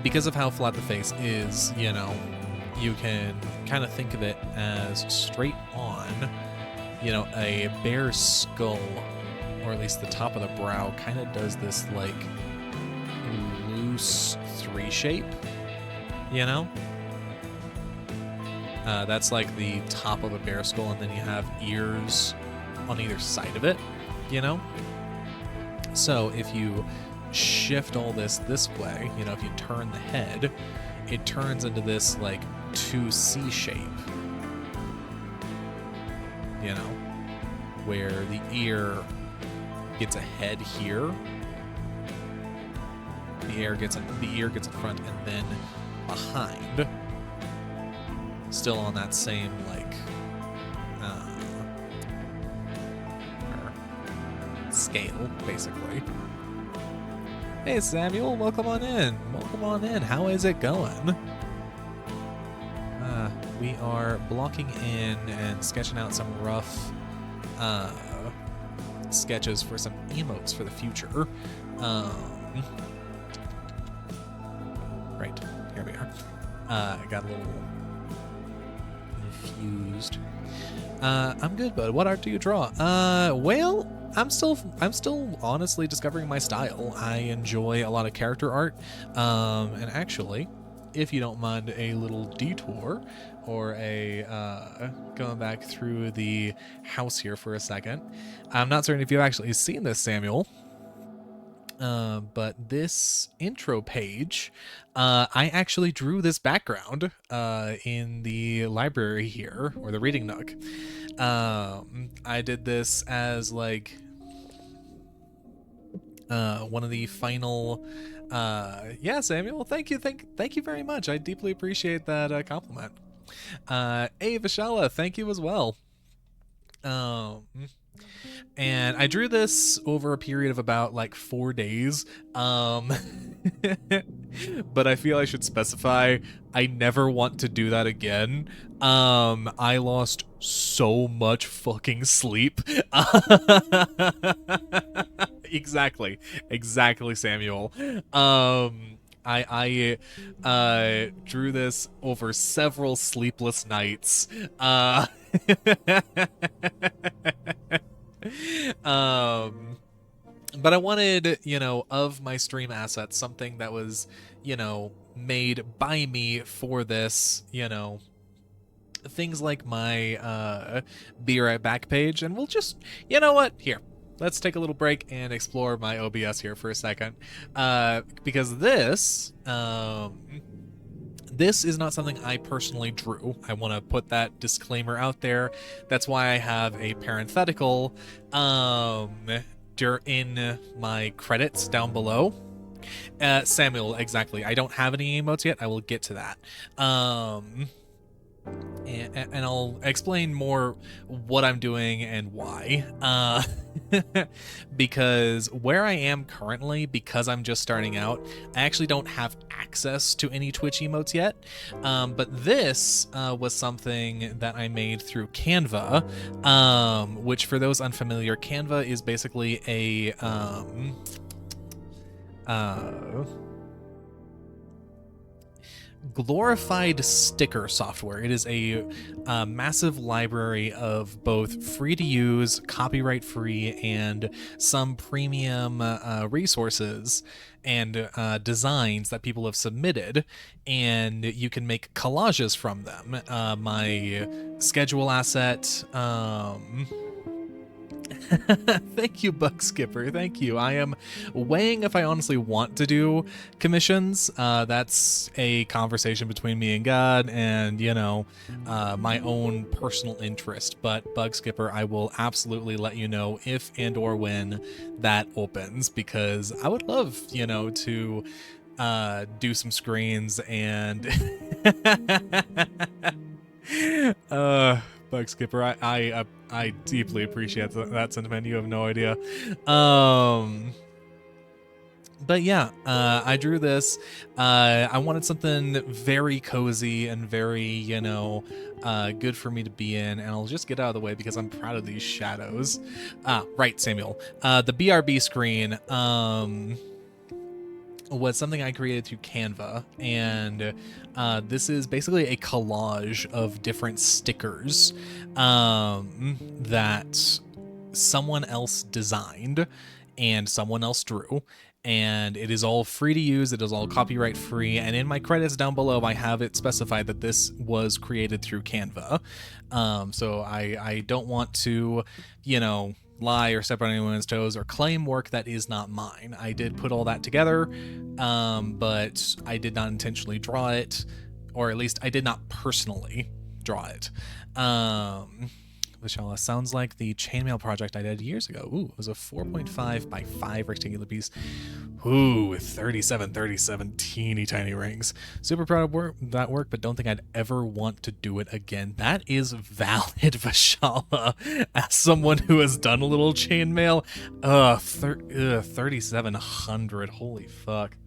Because of how flat the face is, you know, you can kind of think of it as straight on, you know, a bear's skull, or at least the top of the brow, kind of does this, like, loose 3 shape, you know? That's like the top of a bear skull, and then you have ears on either side of it, you know? So if you shift all this way, you know, if you turn the head, it turns into this, like, 2C shape, you know? Where the ear gets a head here, the ear gets in front, and then behind, still on that same, like, scale, basically. Hey Samuel, welcome on in. Welcome on in. How is it going? We are blocking in and sketching out some rough sketches for some emotes for the future. Right, here we are. I got a little confused. I'm good, bud. What art do you draw? Well, I'm still honestly discovering my style. I enjoy a lot of character art. And actually, if you don't mind a little detour or a going back through the house here for a second, I'm not certain if you've actually seen this, Samuel. But this intro page, I actually drew this background in the library here, or the reading nook. I did this as like one of the final. Yeah, Samuel, thank you, thank you very much. I deeply appreciate that compliment. Hey, Vishala, thank you as well. Um, and I drew this over a period of about like 4 days. Um, but I feel I should specify I never want to do that again. I lost so much fucking sleep. Exactly, Samuel. I drew this over several sleepless nights. um but I wanted, of my stream assets, something that was, made by me for this, things like my Be Right Back page. And we'll just, you know what? Here, let's take a little break and explore my OBS here for a second. Because this is not something I personally drew. I want to put that disclaimer out there. That's why I have a parenthetical in my credits down below. Samuel, exactly. I don't have any emotes yet. I will get to that. And I'll explain more what I'm doing and why. Because where I am currently, because I'm just starting out, I actually don't have access to any Twitch emotes yet. But this was something that I made through Canva, which, for those unfamiliar, Canva is basically a glorified sticker software. It is a massive library of both free to use, copyright free, and some premium resources and designs that people have submitted, and you can make collages from them. My schedule asset, thank you, Bug Skipper. Thank you. I am weighing if I honestly want to do commissions. That's a conversation between me and God, and my own personal interest. But Bug Skipper, I will absolutely let you know if and or when that opens, because I would love, to do some screens and Bug Skipper, I deeply appreciate that sentiment. You have no idea. But yeah, I drew this. I wanted something very cozy and very, good for me to be in. And I'll just get out of the way because I'm proud of these shadows. Right, Samuel. The BRB screen, was something I created through Canva, and this is basically a collage of different stickers that someone else designed and someone else drew, and it is all free to use. It is all copyright free, and in my credits down below I have it specified that this was created through Canva. So I don't want to, lie or step on anyone's toes or claim work that is not mine. I did put all that together, but I did not intentionally draw it, or at least I did not personally draw it. Vishala, sounds like the chainmail project I did years ago. Ooh, it was a 4.5 by 5 rectangular piece. Ooh, 37 teeny tiny rings. Super proud of that work, but don't think I'd ever want to do it again. That is valid, Vishala. As someone who has done a little chainmail, 3,700. Holy fuck.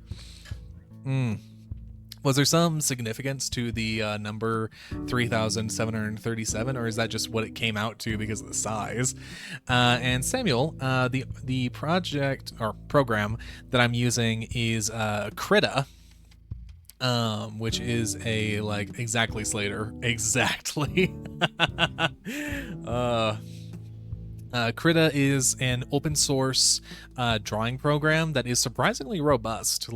Was there some significance to the number 3,737, or is that just what it came out to because of the size? And Samuel, the project or program that I'm using is Krita, which is a exactly Slater, exactly. Krita is an open source drawing program that is surprisingly robust.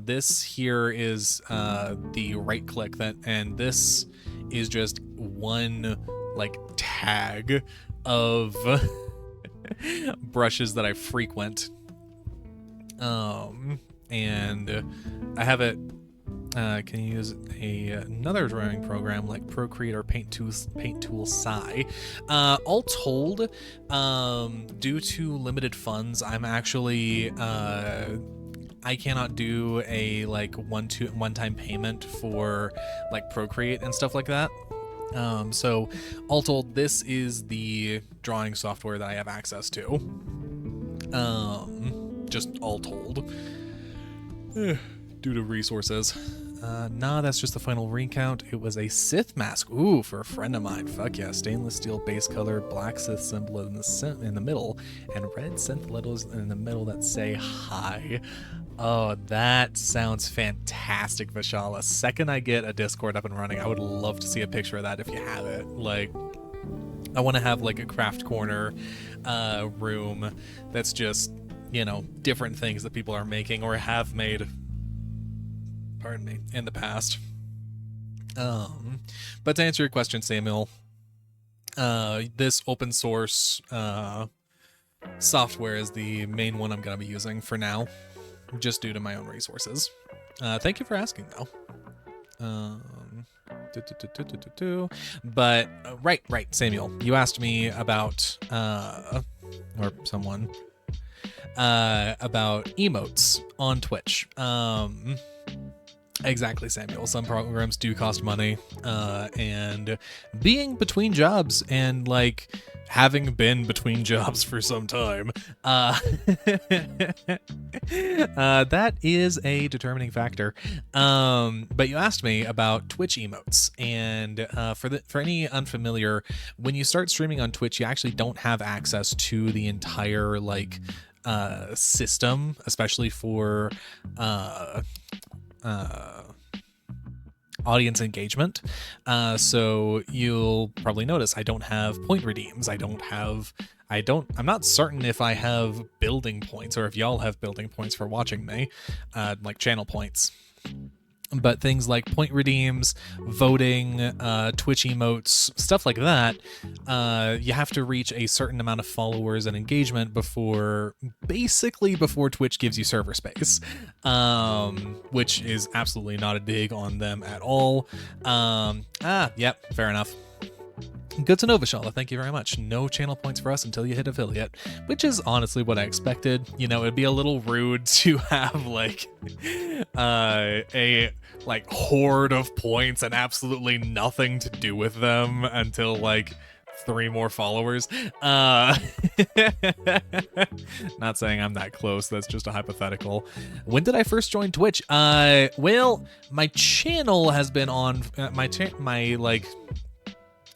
This here is the right click and this is just one tag of brushes that I frequent. And I have it. Can use another drawing program like Procreate or Paint Tool Sci. All told, due to limited funds, I'm actually I cannot do a like one-time payment for like Procreate and stuff like that. So all told, this is the drawing software that I have access to. Just all told. Due to resources. Nah, that's just the final recount. It was a Sith mask. Ooh, for a friend of mine. Fuck yeah. Stainless steel base color, black Sith symbol in the middle, and red Sith letters in the middle that say hi. Oh, that sounds fantastic, Vishala. Second I get a Discord up and running, I would love to see a picture of that if you have it. Like, I want to have like a craft corner room that's just, you know, different things that people are making or have made, pardon me, in the past. But to answer your question, Samuel, this open source software is the main one I'm going to be using for now, just due to my own resources. Thank you for asking, though. But right, Samuel, you asked me about or someone about emotes on Twitch. Exactly, Samuel. Some programs do cost money, and being between jobs and like having been between jobs for some time, that is a determining factor. But you asked me about Twitch emotes, and for any unfamiliar, when you start streaming on Twitch, you actually don't have access to the entire like system, especially for audience engagement. So you'll probably notice I don't have point redeems. I'm not certain if I have building points or if y'all have building points for watching me, like channel points. But things like point redeems, voting, Twitch emotes, stuff like that, you have to reach a certain amount of followers and engagement before Twitch gives you server space, which is absolutely not a dig on them at all. Yep, fair enough. Good to know, Vishala. Thank you very much. No channel points for us until you hit affiliate, which is honestly what I expected. You know, it'd be a little rude to have like a like horde of points and absolutely nothing to do with them until like 3 more followers. Not saying I'm that close. That's just a hypothetical. When did I first join Twitch? Well, my channel has been on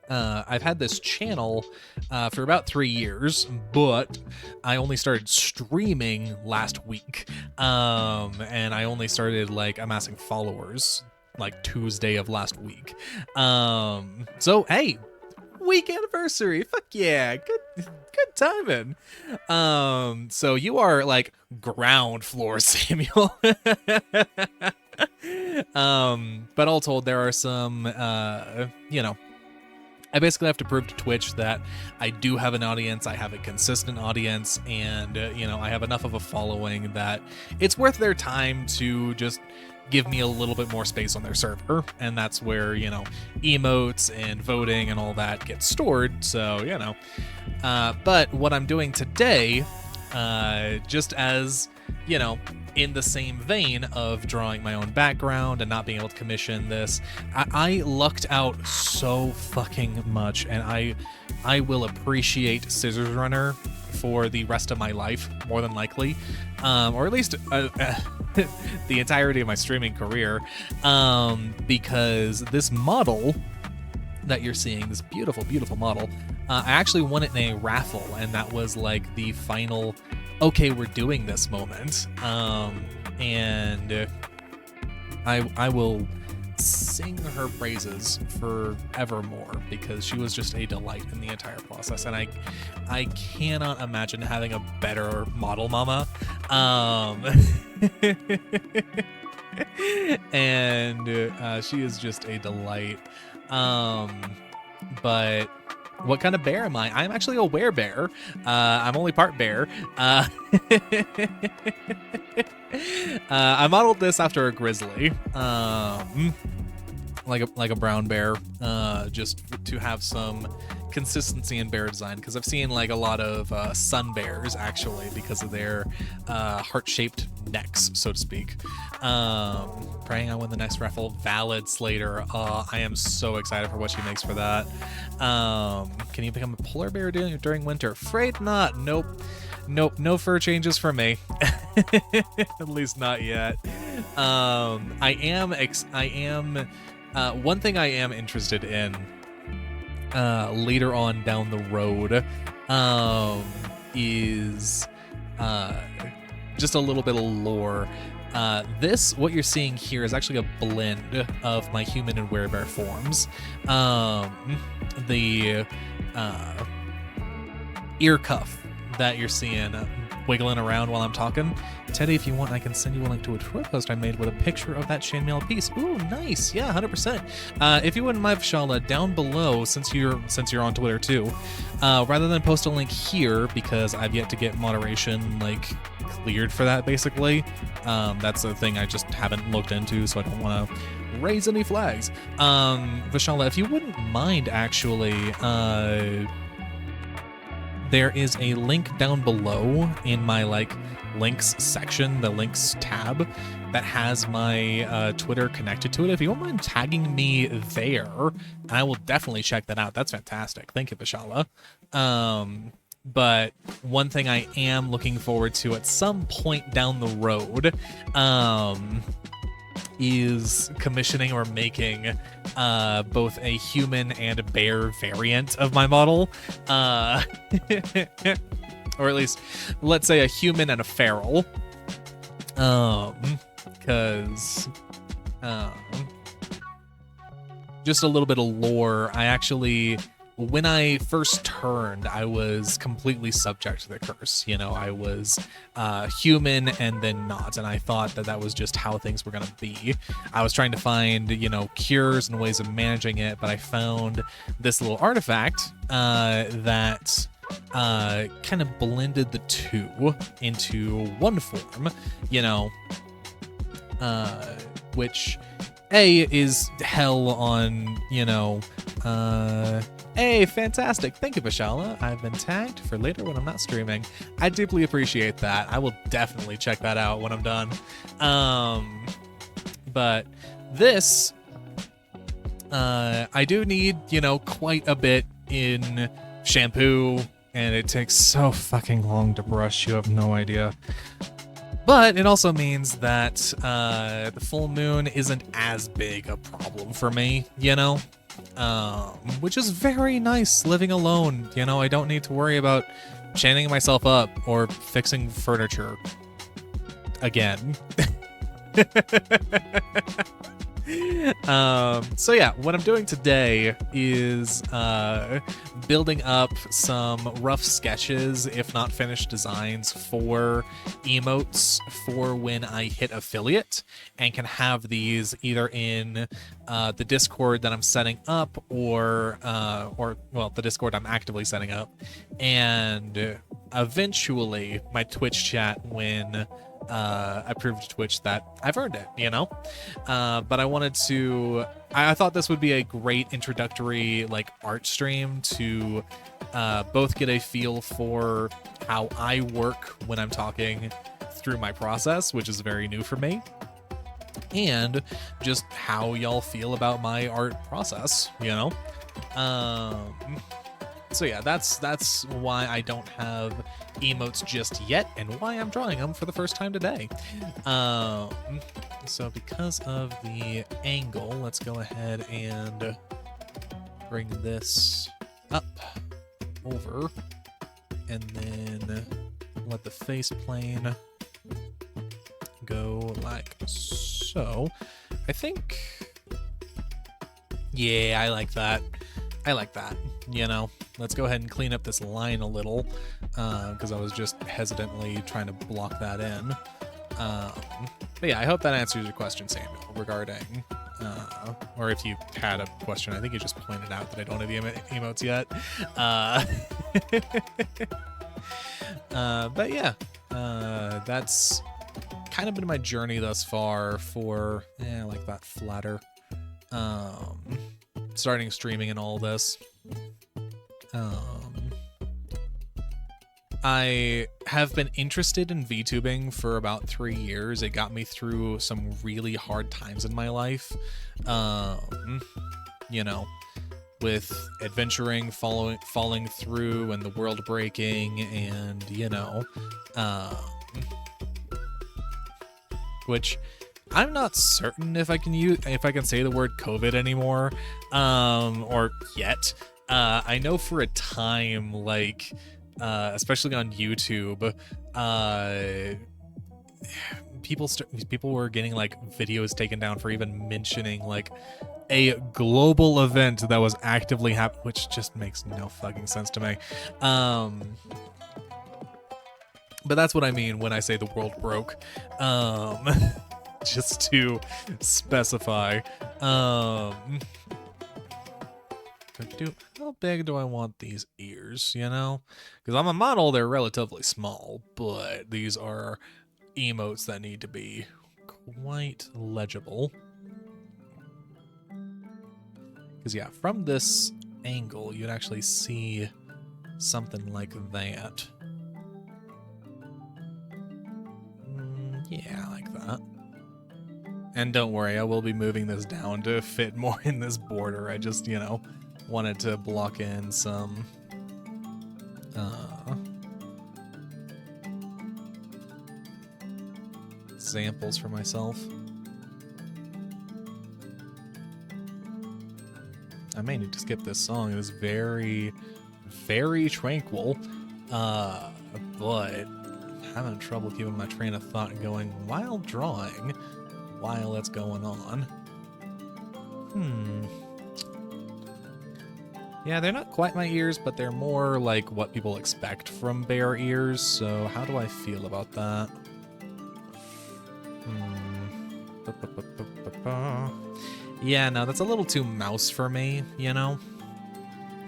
I've had this channel for about 3 years, but I only started streaming last week. And I only started like amassing followers like Tuesday of last week. So hey, week anniversary. Fuck yeah. Good timing. So you are like ground floor, Samuel. But all told, there are some you know, I basically have to prove to Twitch that I do have an audience, I have a consistent audience, and, you know, I have enough of a following that it's worth their time to just give me a little bit more space on their server. And that's where, you know, emotes and voting and all that get stored. So, you know, but what I'm doing today, just as, you know, in the same vein of drawing my own background and not being able to commission this, I lucked out so fucking much, and I will appreciate Scissors Runner for the rest of my life, more than likely, or at least the entirety of my streaming career, because this model that you're seeing, this beautiful, beautiful model, I actually won it in a raffle, and that was like the final okay, we're doing this moment. And I will sing her praises forevermore, because she was just a delight in the entire process, and I cannot imagine having a better model mama. And she is just a delight. But What kind of bear am I? I'm actually a werebear. I'm only part bear. I modeled this after a grizzly. Like a brown bear, just to have some consistency in bear design, because I've seen like a lot of sun bears actually because of their heart-shaped necks, so to speak. Praying I win the next raffle. Valid Slater. I am so excited for what she makes for that. Can you become a polar bear during winter? Afraid not. Nope. No fur changes for me. At least not yet. I am one thing I am interested in later on down the road is just a little bit of lore. What you're seeing here is actually a blend of my human and werebear forms. The ear cuff that you're seeing wiggling around while I'm talking. Teddy, if you want, I can send you a link to a Twitter post I made with a picture of that chainmail piece. Ooh, nice. Yeah, 100%. If you wouldn't mind, Vishala, down below, since you're on Twitter too, rather than post a link here, because I've yet to get moderation like cleared for that, basically. That's a thing I just haven't looked into, so I don't want to raise any flags. Vishala, if you wouldn't mind, actually, there is a link down below in my links section, the links tab, that has my Twitter connected to it. If you don't mind tagging me there, I will definitely check that out. That's fantastic. Thank you, Vishala. But one thing I am looking forward to at some point down the road is commissioning or making both a human and a bear variant of my model. Or at least, let's say a human and a feral. Because just a little bit of lore. I actually, when I first turned, I was completely subject to the curse. You know, I was human and then not, and I thought that was just how things were going to be. I was trying to find, cures and ways of managing it, but I found this little artifact that kind of blended the two into one form, which is hell on, hey, fantastic. Thank you, Vishala. I've been tagged for later when I'm not streaming. I deeply appreciate that. I will definitely check that out when I'm done. But this, I do need, quite a bit in shampoo, and it takes so fucking long to brush. You have no idea. But it also means that the full moon isn't as big a problem for me, which is very nice living alone. I don't need to worry about chaining myself up or fixing furniture again. So yeah, what I'm doing today is building up some rough sketches, if not finished designs, for emotes for when I hit affiliate, and can have these either in the Discord that I'm setting up, or the Discord I'm actively setting up, and eventually my Twitch chat when I proved to Twitch that I've earned it, but I thought this would be a great introductory art stream to both get a feel for how I work when I'm talking through my process, which is very new for me, and just how y'all feel about my art process, So yeah, that's why I don't have emotes just yet, and why I'm drawing them for the first time today. So because of the angle, let's go ahead and bring this up over, and then let the face plane go like so. I think, yeah, I like that. Let's go ahead and clean up this line a little, because I was just hesitantly trying to block that in. But yeah, I hope that answers your question, Samuel, regarding Or if you had a question, I think you just pointed out that I don't have the emotes yet. Uh, but yeah, that's kind of been my journey thus far for, I like that flatter. Starting streaming and all this. I have been interested in VTubing for about 3 years. It got me through some really hard times in my life. You know, with adventuring, falling through, and the world breaking, and you know, which I'm not certain if I can say the word COVID anymore, or yet. I know for a time, like, especially on YouTube, people were getting like videos taken down for even mentioning like a global event that was actively happening, which just makes no fucking sense to me. But that's what I mean when I say the world broke. Just to specify. How big do I want these ears, you know? Because on my model, they're relatively small, but these are emotes that need to be quite legible. Because yeah, from this angle, you'd actually see something like that. Yeah, I like that. And don't worry, I will be moving this down to fit more in this border. I just, you know, wanted to block in some examples for myself. I may need to skip this song. It was very, very tranquil, but I'm having trouble keeping my train of thought going while drawing, while that's going on. Yeah, they're not quite my ears, but they're more like what people expect from bear ears, so how do I feel about that? Yeah, no, that's a little too mouse for me, you know?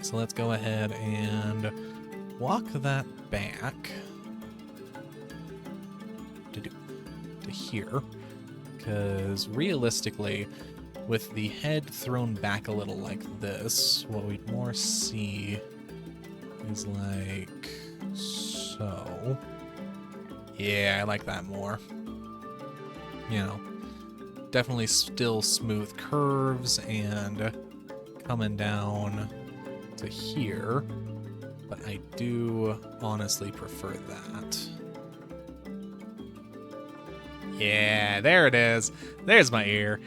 So let's go ahead and walk that back to here, because realistically, with the head thrown back a little like this, what we'd more see is like so. Yeah, I like that more. You know, definitely still smooth curves and coming down to here, but I do honestly prefer that. Yeah, there it is. There's my ear.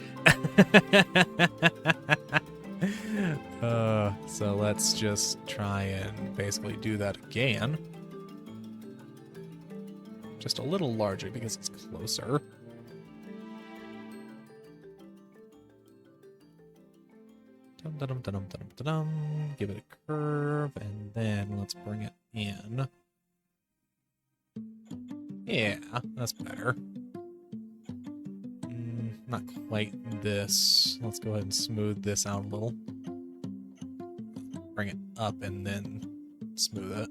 So let's just try and basically do that again. Just a little larger because it's closer. Give it a curve, and then let's bring it in. Yeah, that's better. Not quite this. Let's go ahead and smooth this out a little. Bring it up and then smooth it.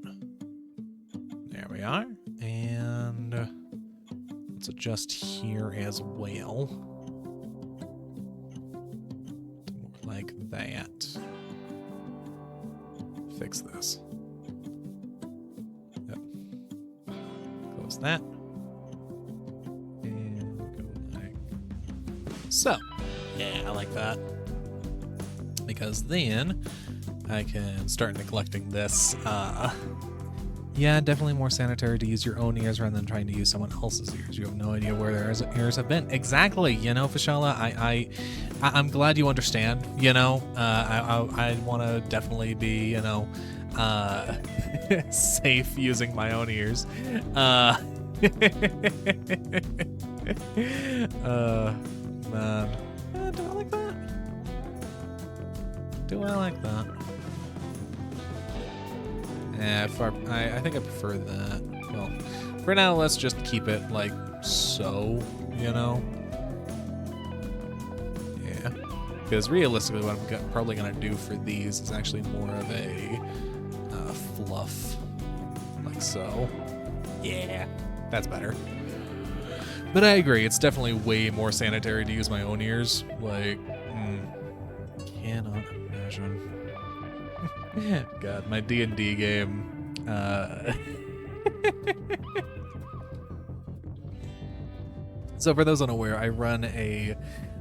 There we are. And let's adjust here as well. More like that. Fix this. Yep. Close that. So, yeah, I like that. Because then I can start neglecting this. Yeah, definitely more sanitary to use your own ears rather than trying to use someone else's ears. You have no idea where their ears have been. Exactly, you know, Fashala, I'm glad you understand, you know. I want to definitely be, you know, safe using my own ears. Man. Do I like that? Do I like that? Yeah, I think I prefer that. Well, for now, let's just keep it like so, you know? Yeah. Because realistically, what I'm probably going to do for these is actually more of a fluff, like so. Yeah, that's better. But I agree, it's definitely way more sanitary to use my own ears. Like, cannot imagine. God, my D&D game. So for those unaware, I run a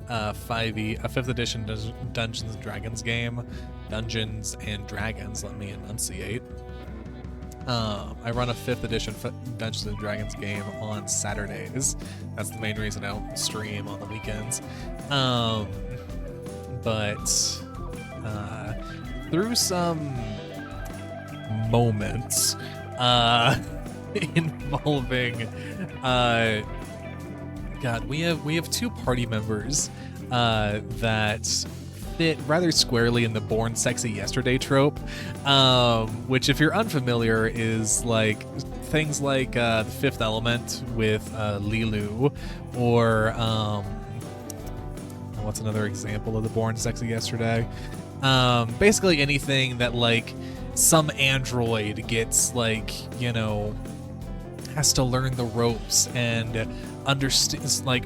5e, a 5th edition Dungeons and Dragons game. Dungeons and Dragons, let me enunciate. I run a 5th edition Dungeons and Dragons game on Saturdays. That's the main reason I don't stream on the weekends. But through some moments involving God, we have two party members that fit rather squarely in the born sexy yesterday trope, which, if you're unfamiliar, is like things like the Fifth Element with Lilu, or what's another example of the born sexy yesterday? Basically anything that like some android gets, like, you know, has to learn the ropes and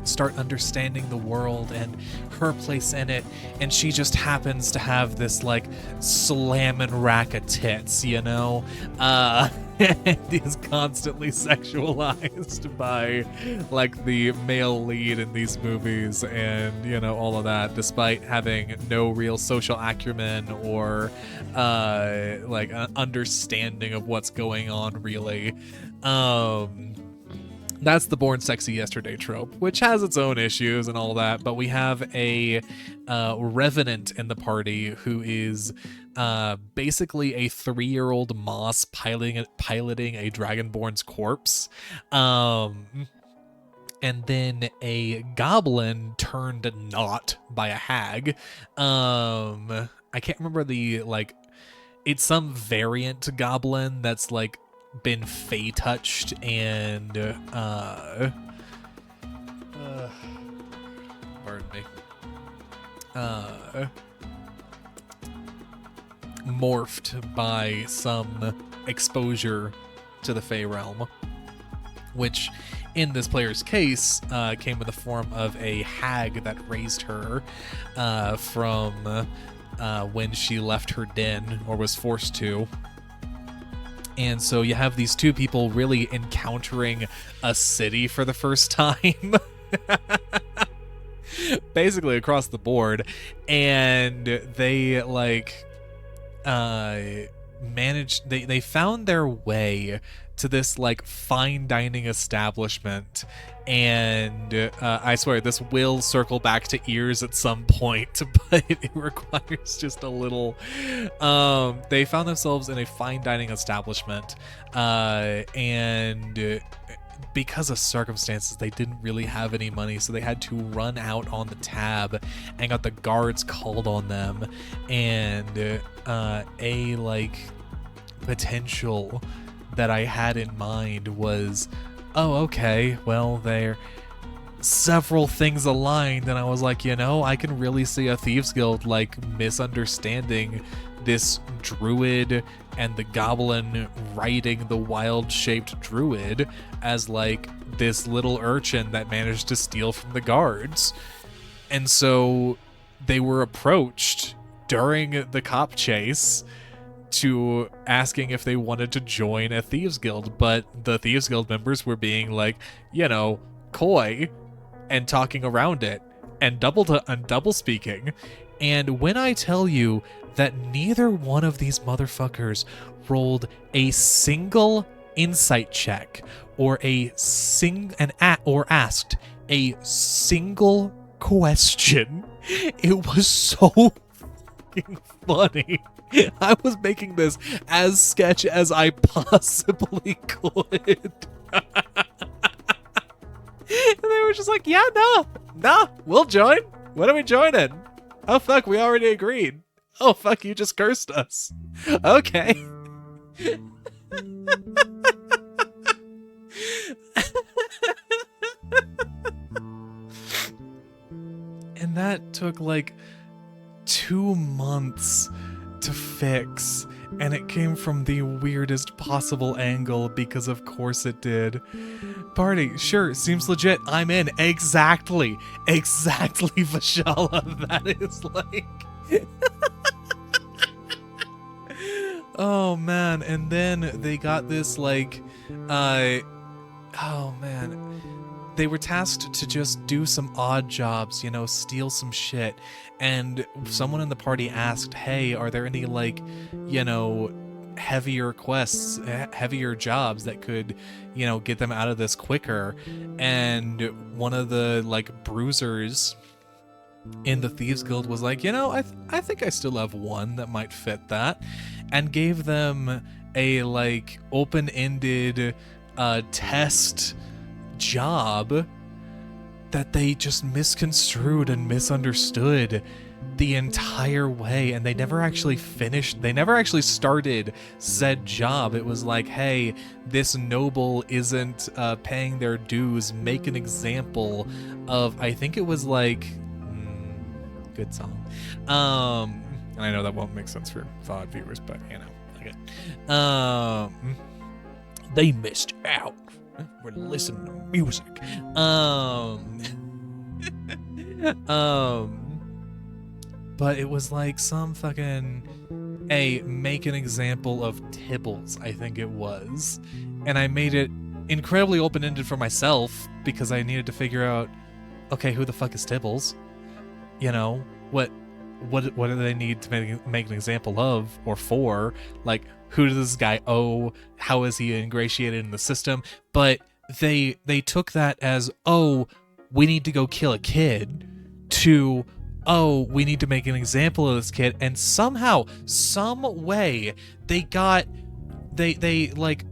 start understanding the world and her place in it, and she just happens to have this like slamming rack of tits, you know, and is constantly sexualized by like the male lead in these movies, and you know, all of that, despite having no real social acumen or like an understanding of what's going on, really. That's the born sexy yesterday trope, which has its own issues and all that, but we have a revenant in the party who is basically a 3-year-old moss piloting a dragonborn's corpse, and then a goblin turned not by a hag. I can't remember the, like, it's some variant goblin that's like been fey touched and pardon me, morphed by some exposure to the fey realm, which in this player's case came in the form of a hag that raised her from when she left her den, or was forced to. And so you have these two people really encountering a city for the first time, basically across the board, and they like managed, they found their way to this like fine dining establishment, and I swear this will circle back to ears at some point, but it requires just a little. They found themselves in a fine dining establishment, and because of circumstances, they didn't really have any money, so they had to run out on the tab and got the guards called on them, and a like potential that I had in mind was, oh, okay, well, there several things aligned, and I was like, you know, I can really see a Thieves Guild like misunderstanding this druid and the goblin riding the wild-shaped druid as like this little urchin that managed to steal from the guards. And so they were approached during the cop chase to asking if they wanted to join a Thieves Guild, but the Thieves Guild members were being like, you know, coy and talking around it and double speaking. And when I tell you that neither one of these motherfuckers rolled a single insight check or asked a single question, it was so fucking funny. I was making this as sketch as I possibly could. And they were just like, yeah, no, we'll join. When are we joining? Oh, fuck, we already agreed. Oh, fuck, you just cursed us. Okay. And that took like 2 months to fix, and it came from the weirdest possible angle because of course it did. Party, sure, seems legit. I'm in. Exactly, Vashala. That is like. Oh man, and then they got this like, oh man, they were tasked to just do some odd jobs, steal some shit. And someone in the party asked, hey, are there any, like, heavier quests, heavier jobs that could, get them out of this quicker? And one of the, like, bruisers in the Thieves Guild was like, I think I still have one that might fit that, and gave them a, like, open-ended test job that they just misconstrued and misunderstood the entire way, and they never actually started said job. It was like, hey, this noble isn't paying their dues, make an example of, I think it was like, good song. And I know that won't make sense for VOD viewers, but okay. They missed out. We're listening to music. But it was like some fucking, make an example of Tibbles, I think it was. And I made it incredibly open-ended for myself because I needed to figure out, okay, who the fuck is Tibbles? What do they need to make an example of or for? Like, who does this guy owe? How is he ingratiated in the system? But they took that as, oh, we need to go kill a kid, to, oh, we need to make an example of this kid. And somehow, some way, they like,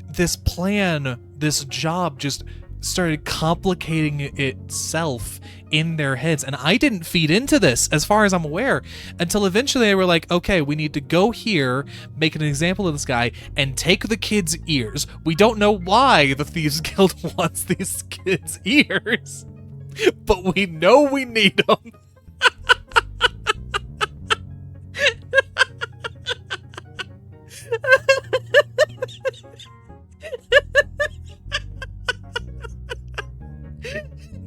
this plan, this job just started complicating itself in their heads. And I didn't feed into this, as far as I'm aware, until eventually they were like, okay, we need to go here, make an example of this guy, and take the kid's ears. We don't know why the Thieves Guild wants these kids' ears, but we know we need them.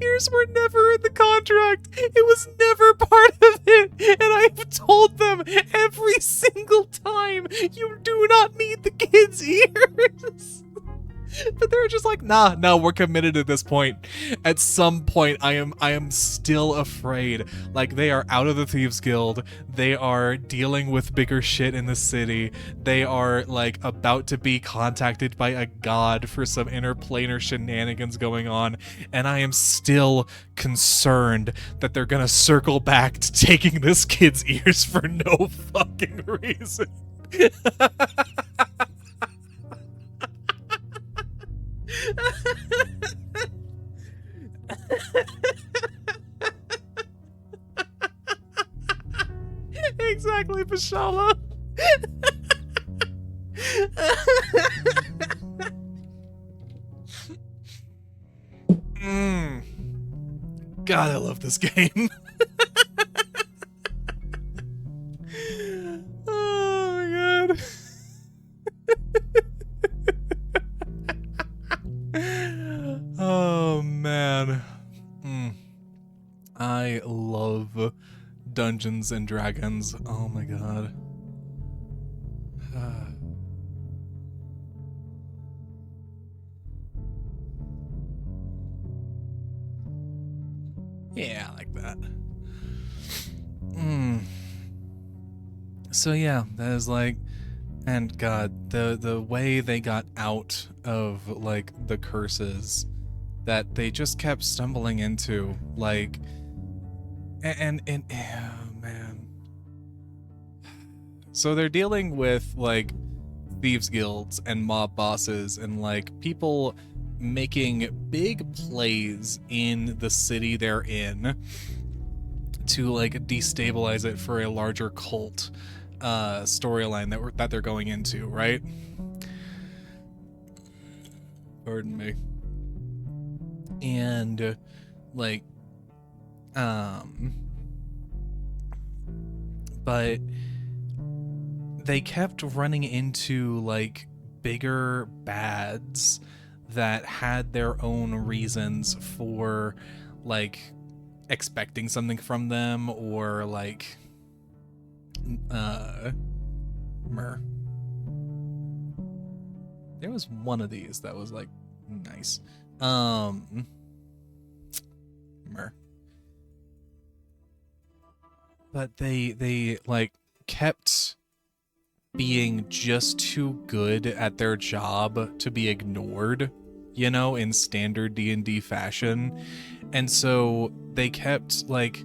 Ears were never in the contract. It was never part of it. And I've told them every single time, you do not need the kids' ears. But they're just like, nah, no, we're committed at this point. At some point, I am still afraid. Like, they are out of the Thieves Guild. They are dealing with bigger shit in the city. They are, like, about to be contacted by a god for some interplanar shenanigans going on. And I am still concerned that they're gonna circle back to taking this kid's ears for no fucking reason. Exactly, Pashala. God, I love this game. Oh my god. Oh man. I love Dungeons and Dragons. Oh my god. Yeah, I like that. So yeah, that is like, and god, the way they got out of, like, the curses that they just kept stumbling into, like, and oh man. So they're dealing with, like, thieves guilds and mob bosses and, like, people making big plays in the city they're in to, like, destabilize it for a larger cult storyline that they're going into, right? Pardon me. And like but they kept running into like bigger bads that had their own reasons for like expecting something from them, or like mer. There was one of these that was like nice. Mer. But they like kept being just too good at their job to be ignored, you know, in standard D&D fashion. And so they kept like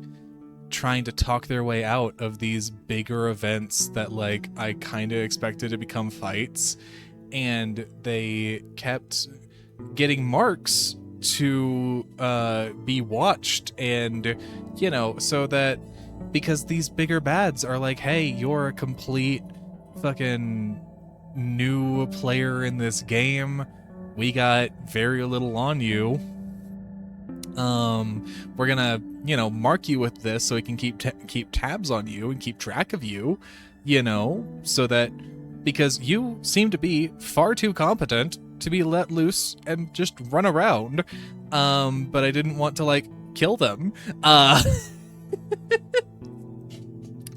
trying to talk their way out of these bigger events that like I kind of expected to become fights, and they kept getting marks to be watched, and you know, so that because these bigger bads are like, hey, you're a complete fucking new player in this game, we got very little on you, we're gonna, you know, mark you with this so we can keep tabs on you and keep track of you, you know, so that because you seem to be far too competent to be let loose and just run around, but I didn't want to like kill them,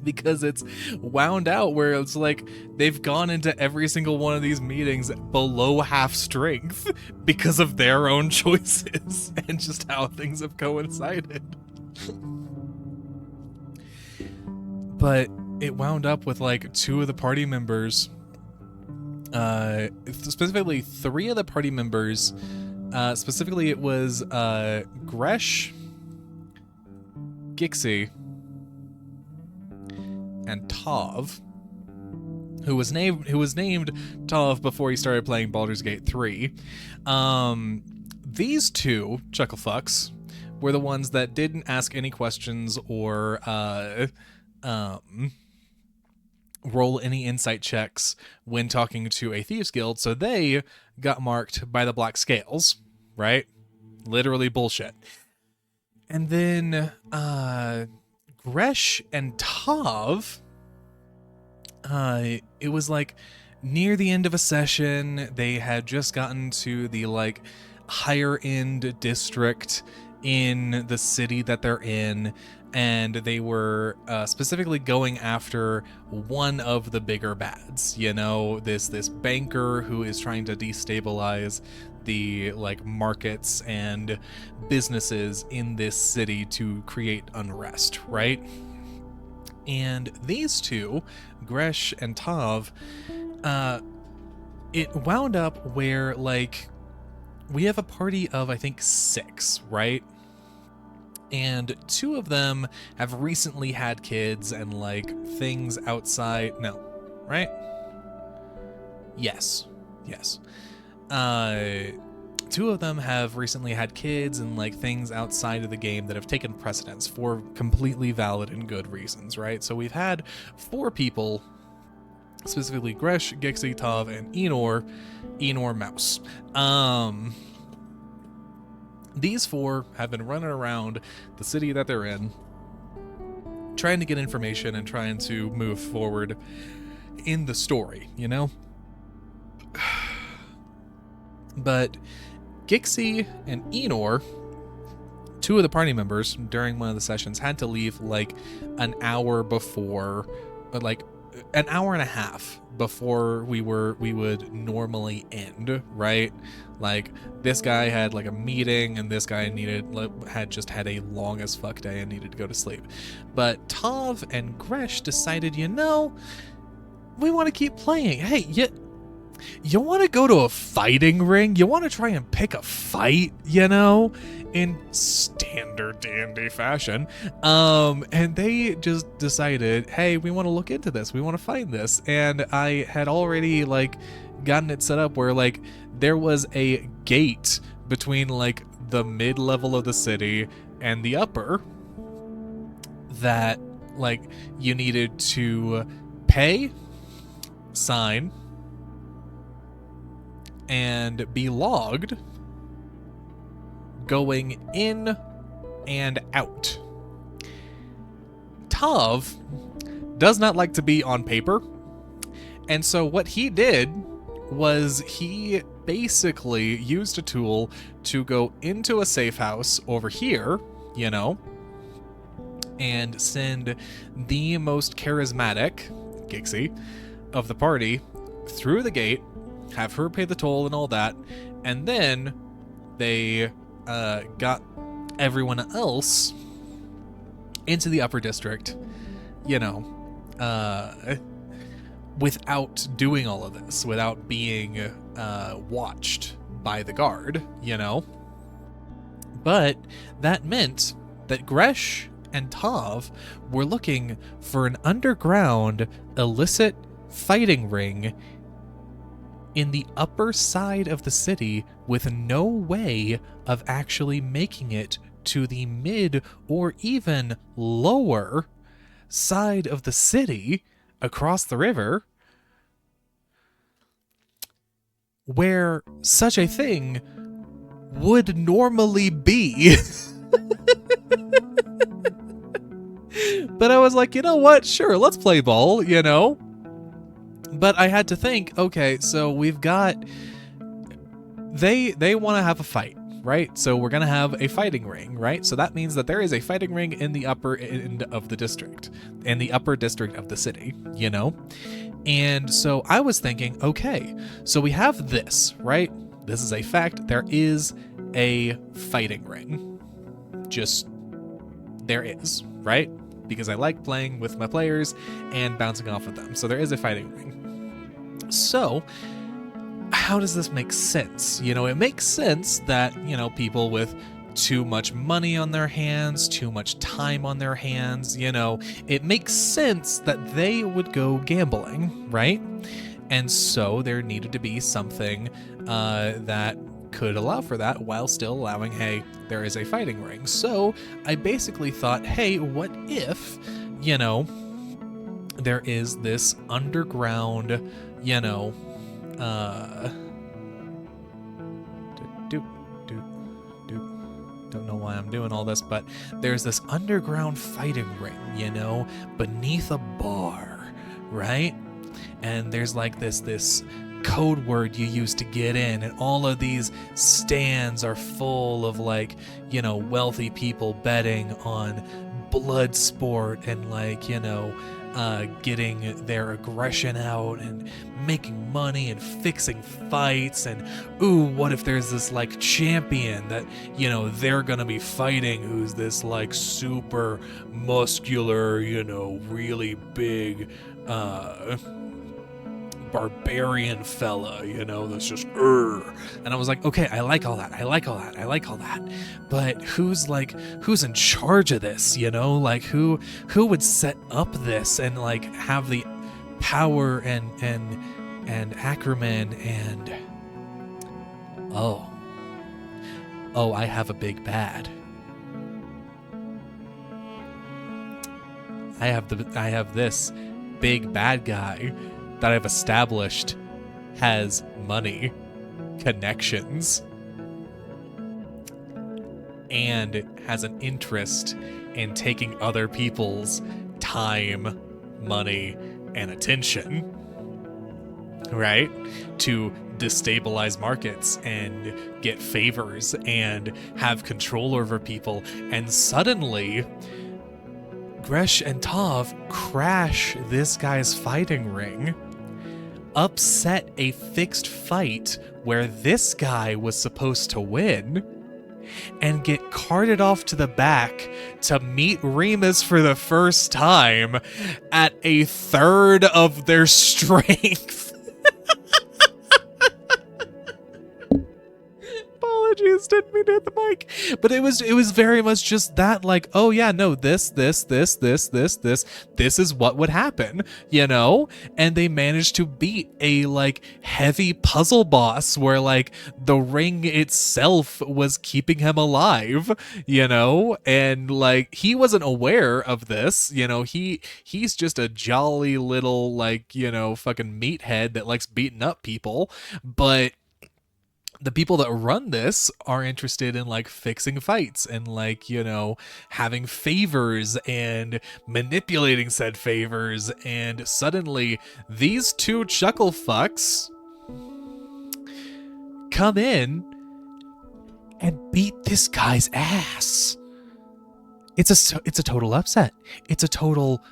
because it's wound out where it's like they've gone into every single one of these meetings below half strength because of their own choices and just how things have coincided. But it wound up with like two of the party members, specifically three of the party members, specifically it was Gresh, Gixie, and Tav, who was named Tav before he started playing Baldur's Gate 3. These two chucklefucks were the ones that didn't ask any questions or roll any insight checks when talking to a thieves guild, so they got marked by the black scales, right? Literally bullshit. And then Gresh and Tav, it was like near the end of a session. They had just gotten to the like higher end district in the city that they're in, and they were specifically going after one of the bigger bads, you know, this banker who is trying to destabilize the like markets and businesses in this city to create unrest, right? And these two, Gresh and Tav, it wound up where like we have a party of I think 6, right? And 2 of them have recently had kids and like things outside. No, right? Yes. 2 of them have recently had kids and like things outside of the game that have taken precedence for completely valid and good reasons, right? So we've had 4 people, specifically Gresh, Gixie, Tav, and Enor Mouse. These 4 have been running around the city that they're in, trying to get information and trying to move forward in the story, you know? But Gixie and Enor, 2 of the party members during one of the sessions, had to leave like an hour before, like an hour and a half before we would normally end, right? Like this guy had like a meeting and this guy had just had a long as fuck day and needed to go to sleep. But Tav and Gresh decided, you know, we want to keep playing. Hey, you want to go to a fighting ring? You want to try and pick a fight, you know, in standard D&D fashion. And they just decided, hey, we want to look into this. We want to find this. And I had already like gotten it set up where like there was a gate between like the mid-level of the city and the upper that like you needed to pay, sign, and be logged going in and out. Tav does not like to be on paper. And so what he did was he basically used a tool to go into a safe house over here, you know, and send the most charismatic, Gixie, of the party through the gate, have her pay the toll and all that, and then they got everyone else into the upper district, you know, without doing all of this, without being watched by the guard, you know. But that meant that Gresh and Tav were looking for an underground illicit fighting ring in the upper side of the city with no way of actually making it to the mid or even lower side of the city across the river, where such a thing would normally be. But I was like, you know what? Sure, let's play ball, you know? But I had to think, okay, so we've got... They want to have a fight, right? So we're going to have a fighting ring, right? So that means that there is a fighting ring in the upper end of the district, in the upper district of the city, you know? And so I was thinking, okay, so we have this, right? This is a fact. There is a fighting ring. Just, there is, right? Because I like playing with my players and bouncing off of them. So there is a fighting ring. So how does this make sense? You know, it makes sense that, you know, people with too much money on their hands, too much time on their hands, you know, it makes sense that they would go gambling, right? And so there needed to be something that could allow for that while still allowing, hey, there is a fighting ring. So I basically thought, hey, what if, you know, there is this underground, you know, don't know why I'm doing all this, but there's this underground fighting ring, you know, beneath a bar, right? And there's like this code word you use to get in, and all of these stands are full of, like, you know, wealthy people betting on blood sport and, like, you know, getting their aggression out and making money and fixing fights. And ooh, what if there's this like champion that, you know, they're gonna be fighting, who's this like super muscular, you know, really big barbarian fella, you know, that's just and I was like, okay, I like all that, but who's in charge of this, you know? Like, who would set up this and like have the power and acumen and I have a big bad. I have this big bad guy that I've established has money, connections, and has an interest in taking other people's time, money, and attention, right? To destabilize markets and get favors and have control over people. And suddenly, Gresh and Tav crash this guy's fighting ring, upset a fixed fight where this guy was supposed to win, and get carted off to the back to meet Remus for the first time at a third of their strength. Apologies, didn't mean to hit the mic. But it was very much just that, like, oh yeah, no, this is what would happen, you know? And they managed to beat a like heavy puzzle boss where like the ring itself was keeping him alive, you know? And like he wasn't aware of this, you know, he's just a jolly little, like, you know, fucking meathead that likes beating up people. But the people that run this are interested in like fixing fights and like, having favors and manipulating said favors. And suddenly these two chuckle fucks come in and beat this guy's ass. It's a total upset. It's a total,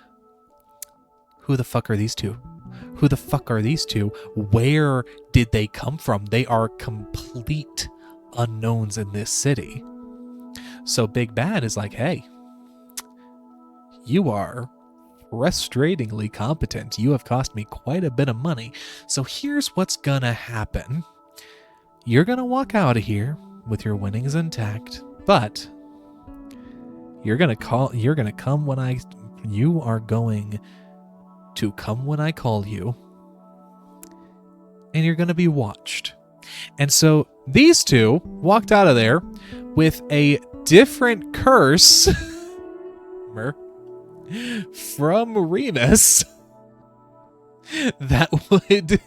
who the fuck are these two? Who the fuck are these two? Where did they come from? They are complete unknowns in this city. So Big Bad is like, hey, you are frustratingly competent. You have cost me quite a bit of money. So here's what's gonna happen. You're gonna walk out of here with your winnings intact, but you are going to come when I call you, and you're going to be watched. And so these two walked out of there with a different curse from Remus that would,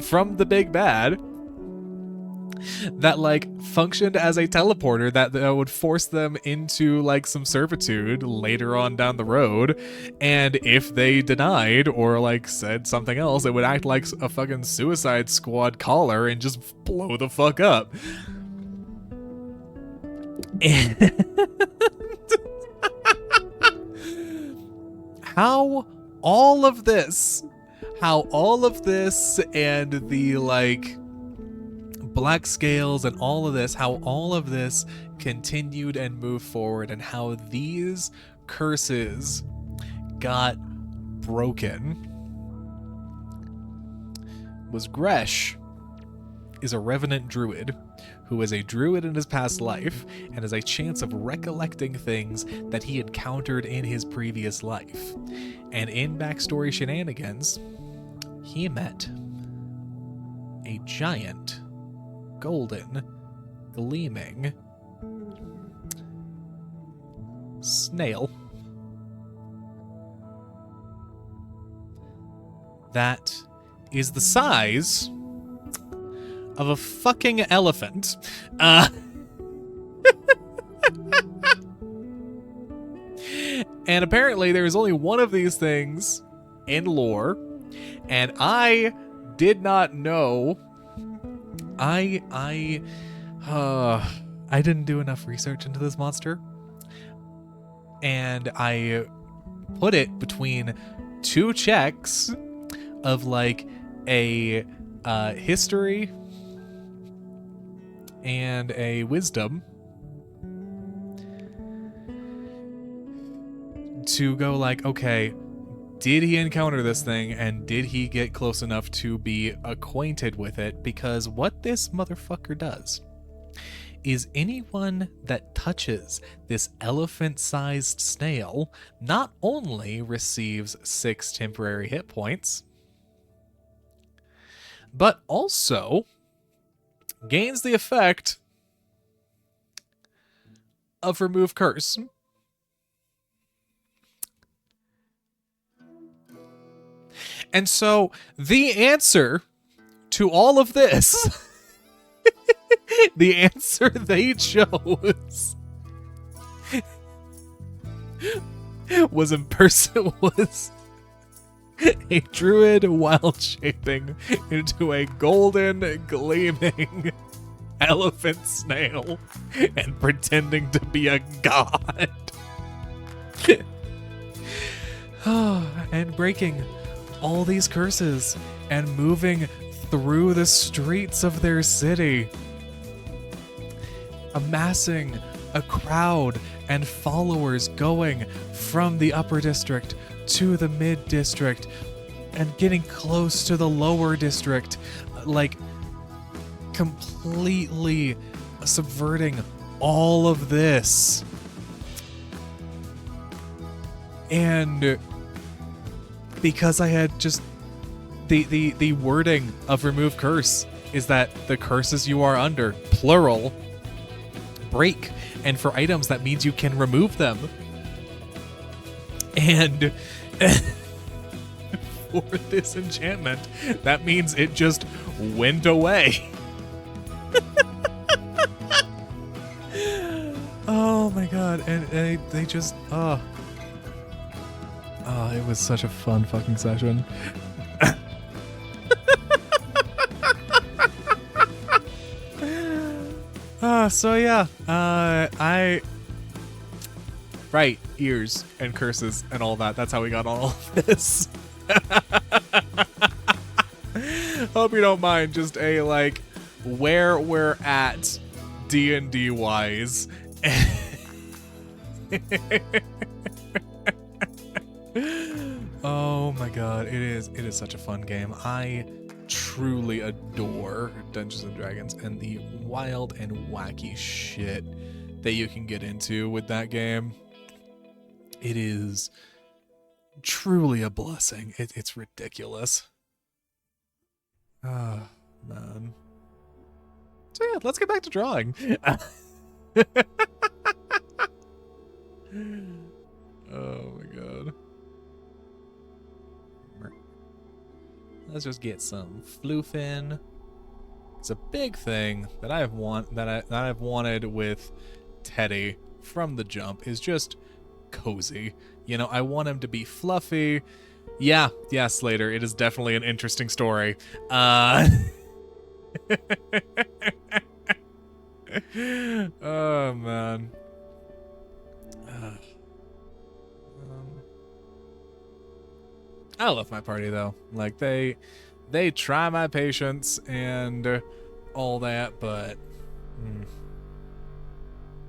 from the Big Bad, that like functioned as a teleporter that would force them into like some servitude later on down the road. And if they denied or like said something else, it would act like a fucking Suicide Squad collar and just blow the fuck up. And how all of this and the like black scales and all of this, how all of this continued and moved forward, and how these curses got broken was Gresh is a revenant druid who is a druid in his past life and has a chance of recollecting things that he encountered in his previous life. And in backstory shenanigans, he met a giant golden gleaming snail that is the size of a fucking elephant. And apparently there's only one of these things in lore, and I did not know. I didn't do enough research into this monster, and I put it between two checks of like a history and a wisdom to go like, okay, did he encounter this thing and did he get close enough to be acquainted with it? Because what this motherfucker does is anyone that touches this elephant-sized snail not only receives 6 temporary hit points, but also gains the effect of Remove Curse. And so the answer to all of this, the answer they chose was a druid wild shaping into a golden gleaming elephant snail and pretending to be a god. And breaking all these curses and moving through the streets of their city, amassing a crowd and followers going from the upper district to the mid district and getting close to the lower district, like completely subverting all of this. And because I had just the wording of Remove Curse is that the curses you are under, plural, break, and for items that means you can remove them. And for this enchantment, that means it just went away. Oh my god, and they just, it was such a fun fucking session. So yeah, right, ears and curses and all that. That's how we got all of this. Hope you don't mind just a, like, where we're at D&D wise. Oh my god, it is such a fun game. I truly adore Dungeons and Dragons and the wild and wacky shit that you can get into with that game. It is truly a blessing. It's ridiculous. Ah, man. So yeah, let's get back to drawing. Oh my god. Let's just get some floofing. It's a big thing that I've wanted with Teddy from the jump is just cozy. You know, I want him to be fluffy. Yeah, Slater, it is definitely an interesting story. Oh man. I love my party though. Like they try my patience and all that, but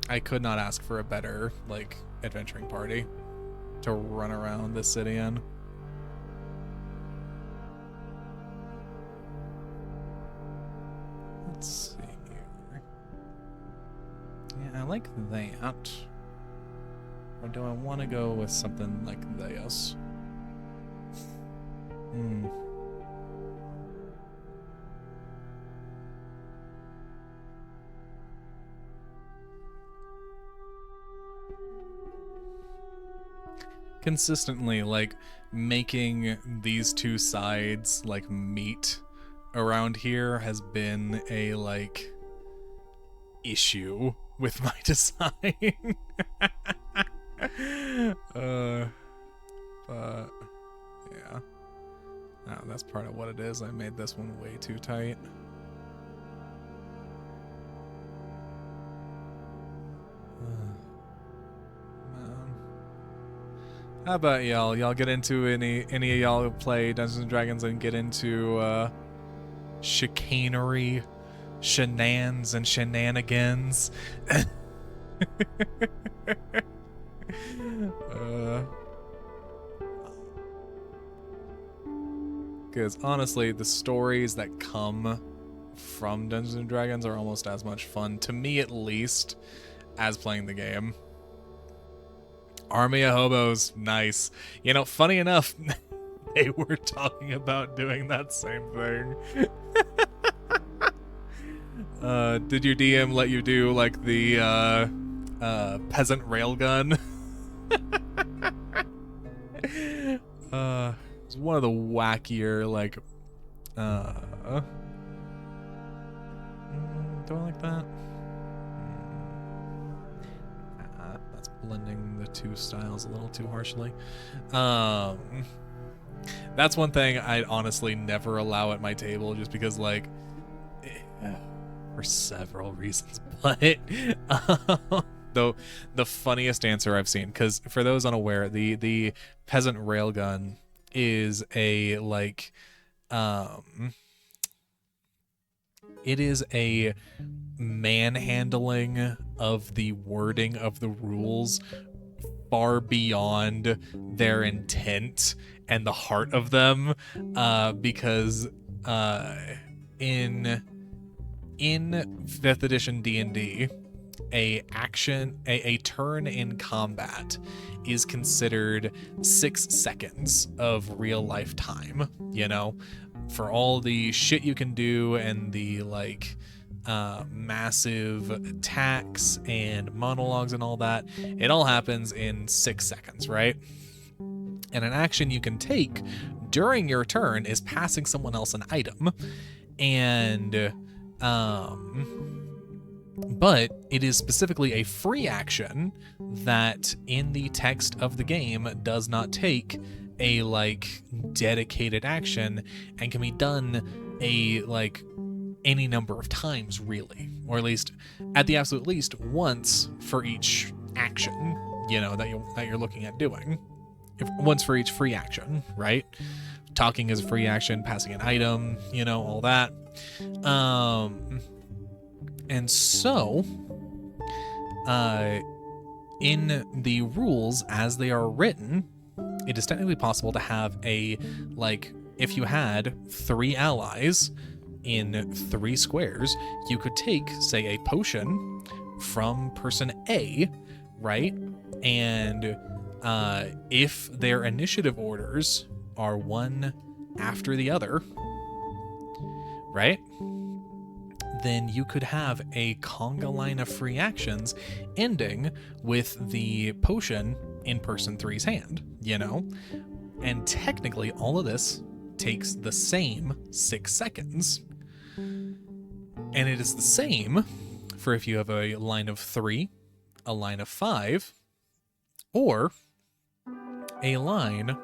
I could not ask for a better, like, adventuring party to run around the city in. Let's see here. Yeah, I like that. Or do I want to go with something like this? Consistently, like, making these two sides, like, meet around here has been a, like, issue with my design. But yeah. Oh, that's part of what it is. I made this one way too tight. Man. How about y'all? Y'all get into any of y'all who play Dungeons and Dragons and get into chicanery, shenanigans, and shenanigans? Because honestly, the stories that come from Dungeons and Dragons are almost as much fun, to me at least, as playing the game. Army of Hobos, nice. You know, funny enough, they were talking about doing that same thing. Did your DM let you do, like, the peasant railgun? It's one of the wackier, like, do I like that? That's blending the two styles a little too harshly. That's one thing I'd honestly never allow at my table, just because, like, for several reasons, but though the funniest answer I've seen, because for those unaware, the peasant railgun is a, like, it is a manhandling of the wording of the rules far beyond their intent and the heart of them, because in 5th edition D&D, a turn in combat is considered 6 seconds of real life time, you know, for all the shit you can do and the, like, massive attacks and monologues and all that. It all happens in 6 seconds, right? And an action you can take during your turn is passing someone else an item. And but it is specifically a free action that in the text of the game does not take a like dedicated action and can be done a like any number of times, really, or at least at the absolute least once for each action, you know, that you're looking at doing. Once for each free action, right? Talking is a free action, passing an item, you know, all that. And so in the rules as they are written, it is technically possible to have a, like, if you had 3 allies in 3 squares, you could take, say, a potion from person A, right? And if their initiative orders are one after the other, right? Then you could have a conga line of free actions ending with the potion in person 3's hand, you know? And technically all of this takes the same 6 seconds. And it is the same for if you have a line of 3, a line of 5, or a line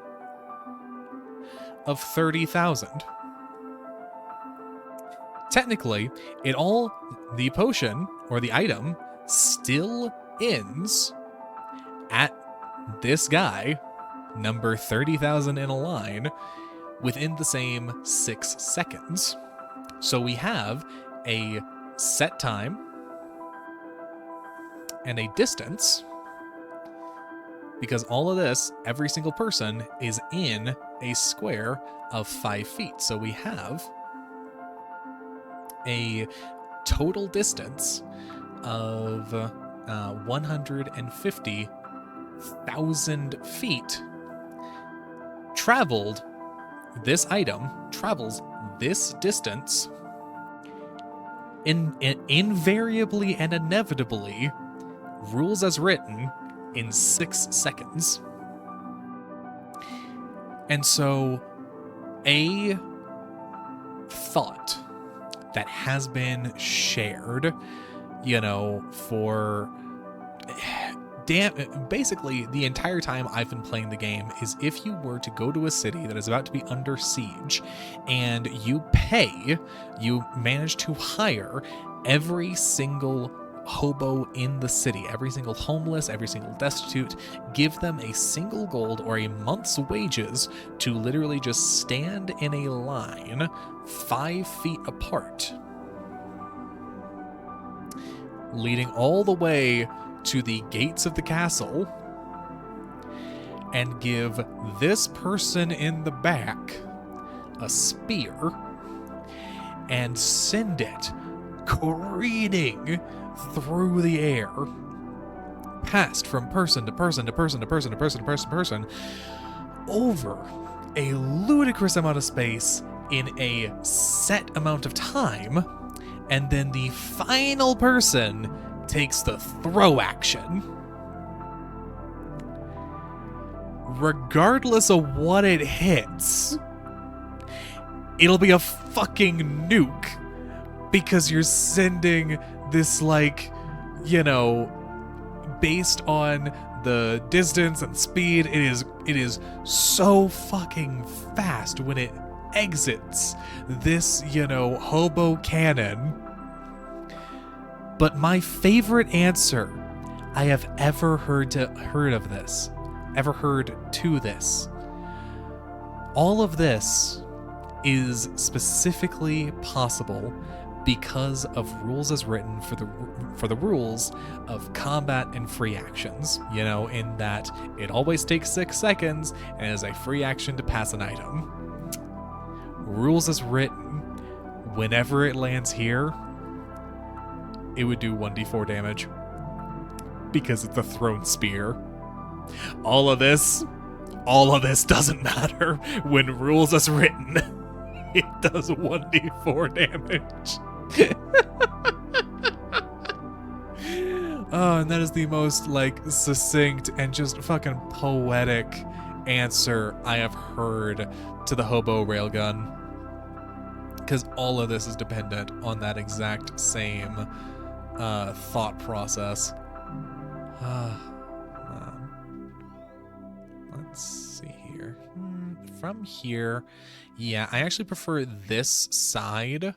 of 30,000. Technically, the potion or the item still ends at this guy, number 30,000 in a line, within the same 6 seconds. So we have a set time and a distance, because all of this, every single person is in a square of 5 feet. So we have a total distance of 150,000 feet traveled. This item travels this distance invariably and inevitably, rules as written, in 6 seconds. And so a thought that has been shared, you know, for basically the entire time I've been playing the game, is if you were to go to a city that is about to be under siege and you manage to hire every single hobo in the city, every single homeless, every single destitute, give them a single gold or a month's wages to literally just stand in a line 5 feet apart, leading all the way to the gates of the castle, and give this person in the back a spear and send it careening through the air, passed from person to person to person to person to person to person to person, over a ludicrous amount of space in a set amount of time, and then the final person takes the throw action. Regardless of what it hits, it'll be a fucking nuke, because you're sending this, like, you know, based on the distance and speed, it is so fucking fast when it exits this, you know, hobo cannon. But my favorite answer I have ever heard to this, all of this is specifically possible because of rules as written for the rules of combat and free actions, you know, in that it always takes 6 seconds and is a free action to pass an item. Rules as written, whenever it lands here, it would do 1d4 damage because it's a thrown spear. All of this doesn't matter. When rules as written, it does 1d4 damage. Oh, and that is the most, like, succinct and just fucking poetic answer I have heard to the hobo railgun. because all of this is dependent on that exact same thought process. Let's see here. From here, yeah, I actually prefer this side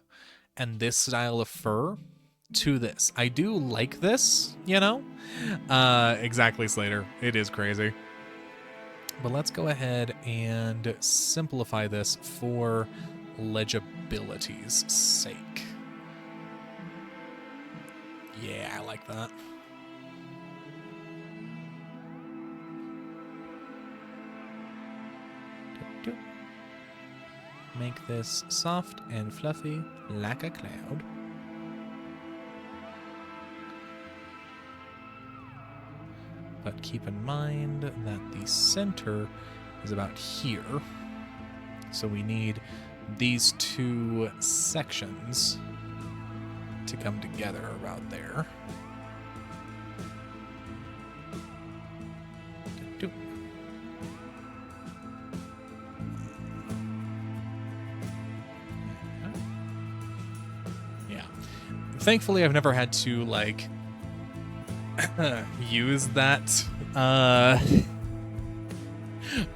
and this style of fur to this. I do like this, you know? Exactly, Slater. It is crazy. But let's go ahead and simplify this for legibility's sake. Yeah, I like that. Make this soft and fluffy like a cloud. But keep in mind that the center is about here. So we need these two sections to come together about there. Yeah. Thankfully, I've never had to, like, use that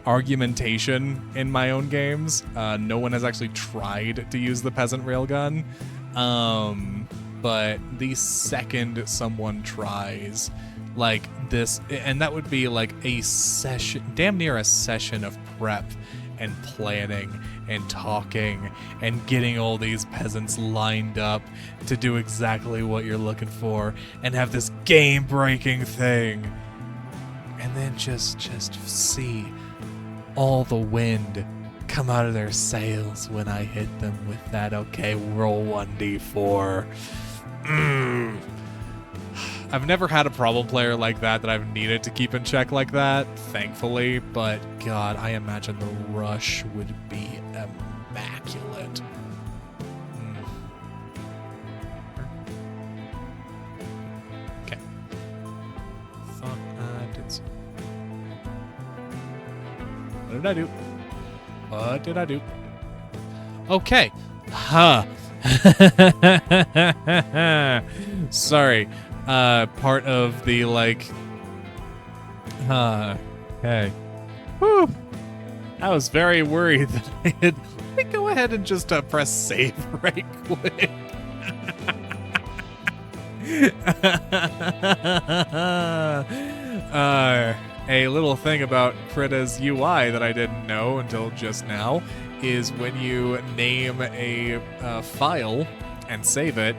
argumentation in my own games. No one has actually tried to use the peasant railgun. But the second someone tries, like this, and that would be like a session, damn near a session of prep and planning and talking and getting all these peasants lined up to do exactly what you're looking for and have this game-breaking thing. And then just see all the wind come out of their sails when I hit them with that, okay, roll 1d4. I've never had a problem player like that I've needed to keep in check like that, thankfully, but God, I imagine the rush would be immaculate. Okay. Thought I did so. What did I do? What did I do? Okay. Huh. Sorry. Part of the, like... Hey. Whew. I was very worried that I had... Let me go ahead and just press save right quick. A little thing about Krita's UI that I didn't know until just now is when you name a file and save it,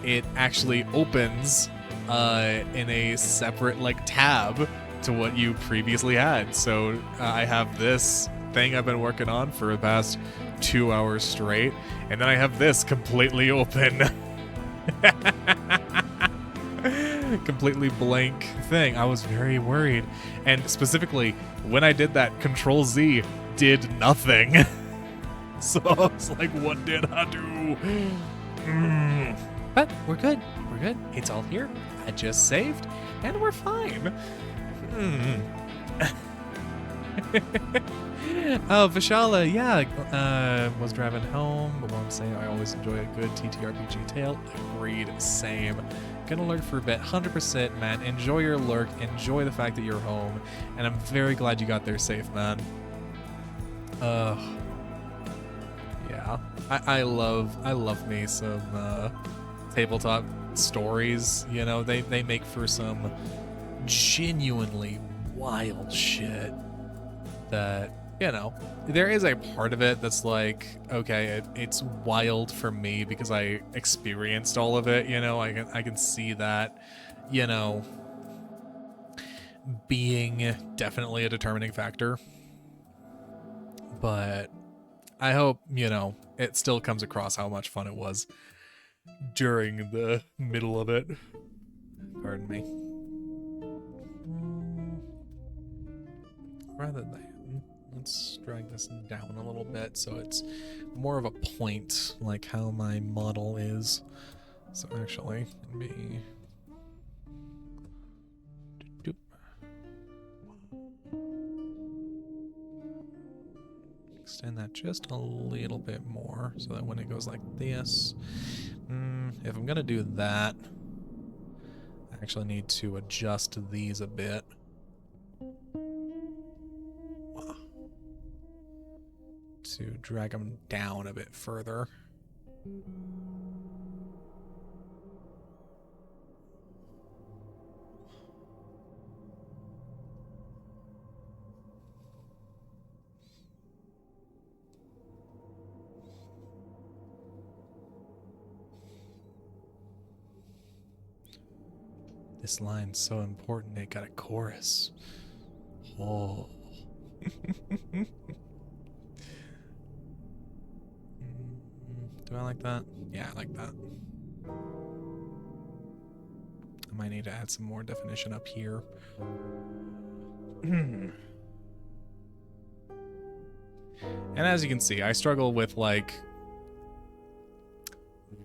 it actually opens in a separate like tab to what you previously had. So I have this thing I've been working on for the past 2 hours straight, and then I have this completely open. Completely blank thing. I was very worried. And specifically, when I did that, Control Z did nothing. So I was like, what did I do? But we're good. We're good. It's all here. I just saved, and we're fine. Oh, Vishala, yeah, was driving home, but what I'm saying, I always enjoy a good TTRPG tale. Agreed, same. Gonna lurk for a bit, 100%, man. Enjoy your lurk, enjoy the fact that you're home, and I'm very glad you got there safe, man. Yeah, I love me some tabletop stories. You know, they make for some genuinely wild shit that, you know, there is a part of it that's like, okay, it's wild for me because I experienced all of it, you know. I can see that, you know, being definitely a determining factor. But I hope, you know, it still comes across how much fun it was during the middle of it. Pardon me. Rather than, let's drag this down a little bit so it's more of a point, like how my model is. So actually, it'd be... extend that just a little bit more so that when it goes like this, if I'm gonna do that, I actually need to adjust these a bit. To drag them down a bit further. This line's so important, it got a chorus. Oh. Do I like that? Yeah, I like that. I might need to add some more definition up here. And as you can see, I struggle with, like,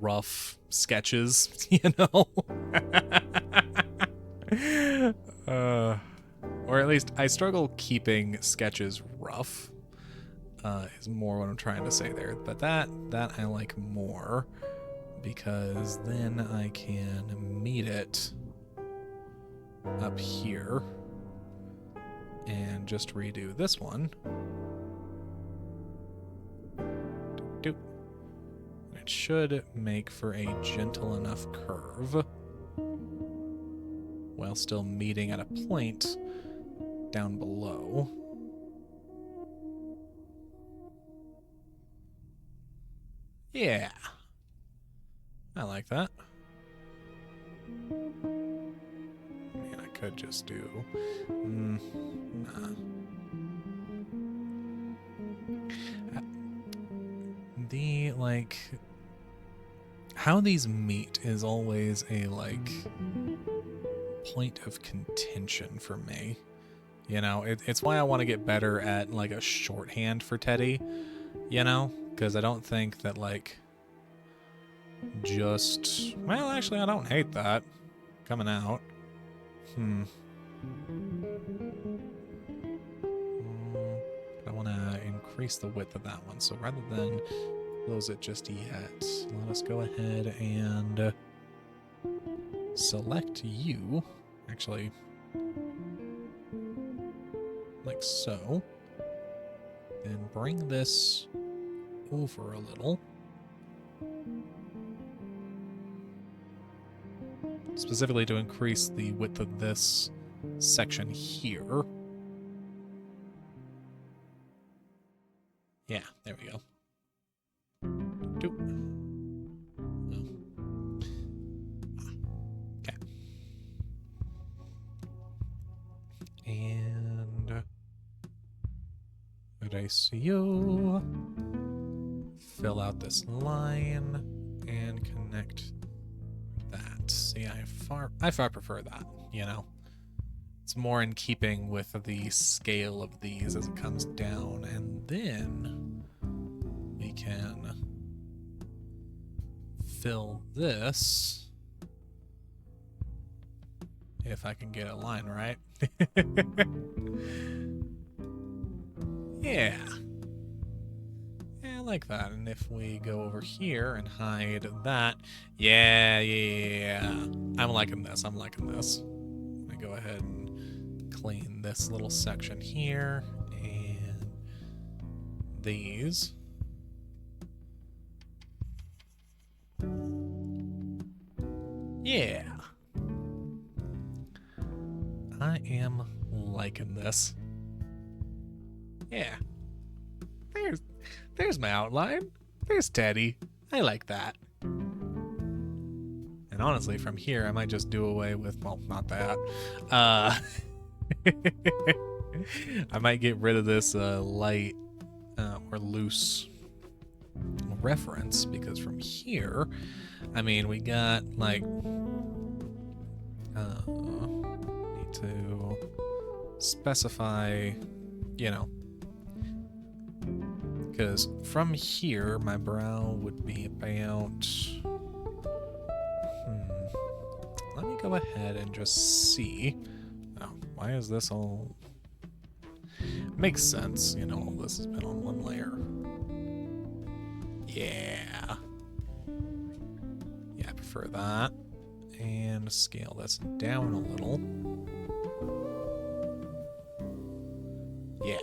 rough sketches, you know? Or at least I struggle keeping sketches rough, is more what I'm trying to say there. But that I like more, because then I can meet it up here and just redo this one. Doop. It should make for a gentle enough curve while still meeting at a point down below. Yeah. I like that. I mean, I could just do... nah. The, like... How these meet is always a, like, point of contention for me. You know, it's why I want to get better at, like, a shorthand for Teddy, you know? Because I don't think that, like, just... Well, actually, I don't hate that coming out. I want to increase the width of that one, so rather than close it just yet, let us go ahead and select you. Actually, like so. And bring this over a little. Specifically to increase the width of this section here. Yeah, there we go. Okay. And erase you. Fill out this line and connect that. See, I far prefer that, you know. It's more in keeping with the scale of these as it comes down, and then we can fill this if I can get a line right. Yeah. Yeah, I like that. And if we go over here and hide that, yeah. I'm liking this. I'm liking this. Let me go ahead and clean this little section here and these. Yeah. I am liking this. Yeah. There's my outline. There's Teddy. I like that. And honestly, from here, I might just do away with, well, not that. I might get rid of this light or loose reference, because from here, I mean, we got, like, need to specify, you know, because from here, my brow would be about... Let me go ahead and just see. Oh, why is this all... Makes sense, you know, all this has been on one layer. Yeah. Yeah, I prefer that. And scale this down a little. Yeah.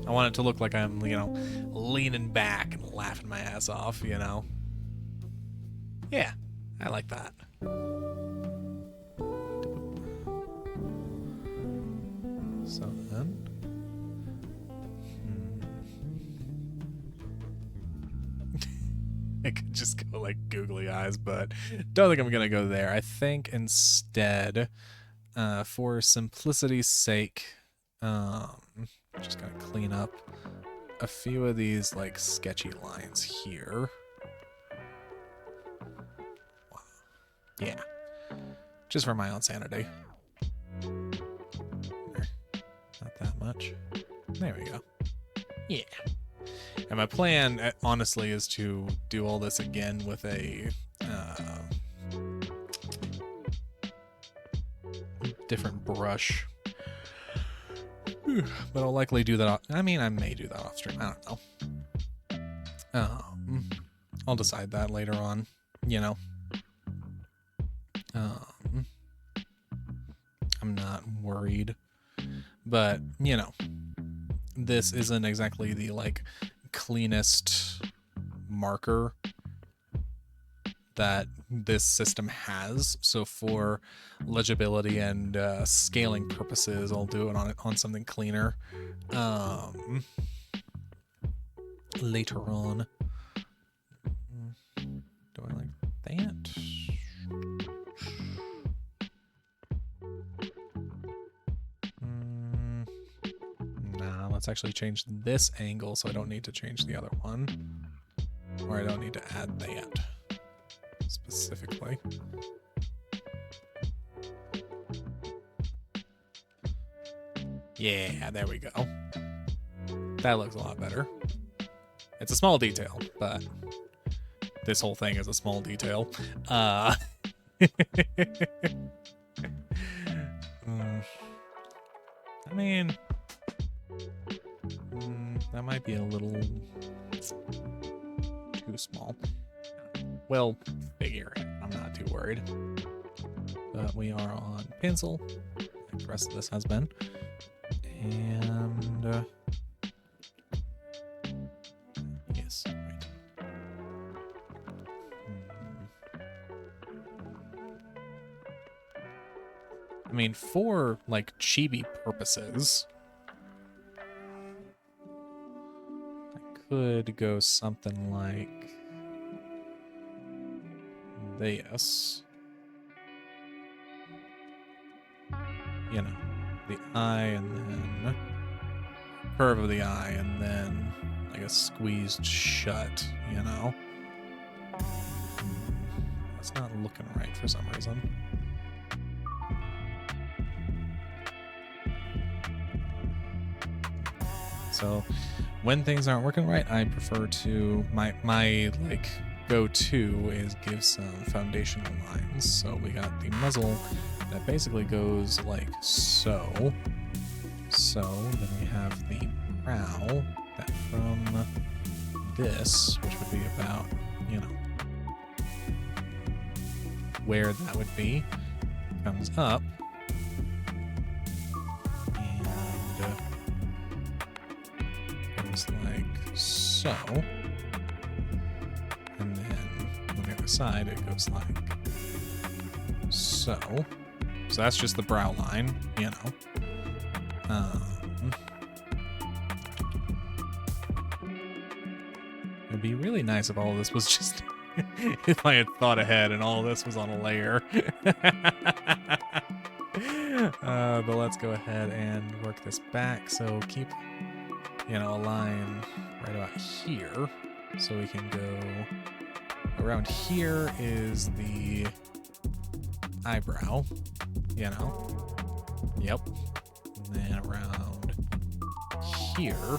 I want it to look like I'm, you know, leaning back and laughing my ass off, you know? Yeah, I like that. So then... I could just go like googly eyes, but don't think I'm gonna go there. I think instead, for simplicity's sake, just gonna clean up a few of these like sketchy lines here. Wow. Yeah, just for my own sanity. Not that much. There we go. Yeah. And my plan, honestly, is to do all this again with a different brush. But I'll likely do that. I mean, I may do that off stream. I don't know. I'll decide that later on, you know. I'm not worried. But, you know, this isn't exactly the, like, cleanest marker that this system has. So for legibility and scaling purposes, I'll do it on something cleaner later on. Do I like that? Nah, let's actually change this angle so I don't need to change the other one. Or I don't need to add that specifically. Yeah, there we go. That looks a lot better. It's a small detail, but this whole thing is a small detail. I mean, that might be a little too small. We'll figure it. I'm not too worried. But we are on pencil, like the rest of this has been. And yes, right. I mean, for like chibi purposes, I could go something like this. You know, the eye and then curve of the eye and then like a squeezed shut, you know? That's not looking right for some reason. So when things aren't working right, I prefer to, my like go-to is give some foundational lines. So we got the muzzle that basically goes like so. So then we have the brow that from this, which would be about, you know, where that would be, comes up. Like so, and then on the other side it goes like so. So that's just the brow line, you know. It'd be really nice if all of this was just if I had thought ahead and all of this was on a layer. But let's go ahead and work this back. So keep, you know, a line right about here, so we can go around here is the eyebrow, you know, yep, and then around here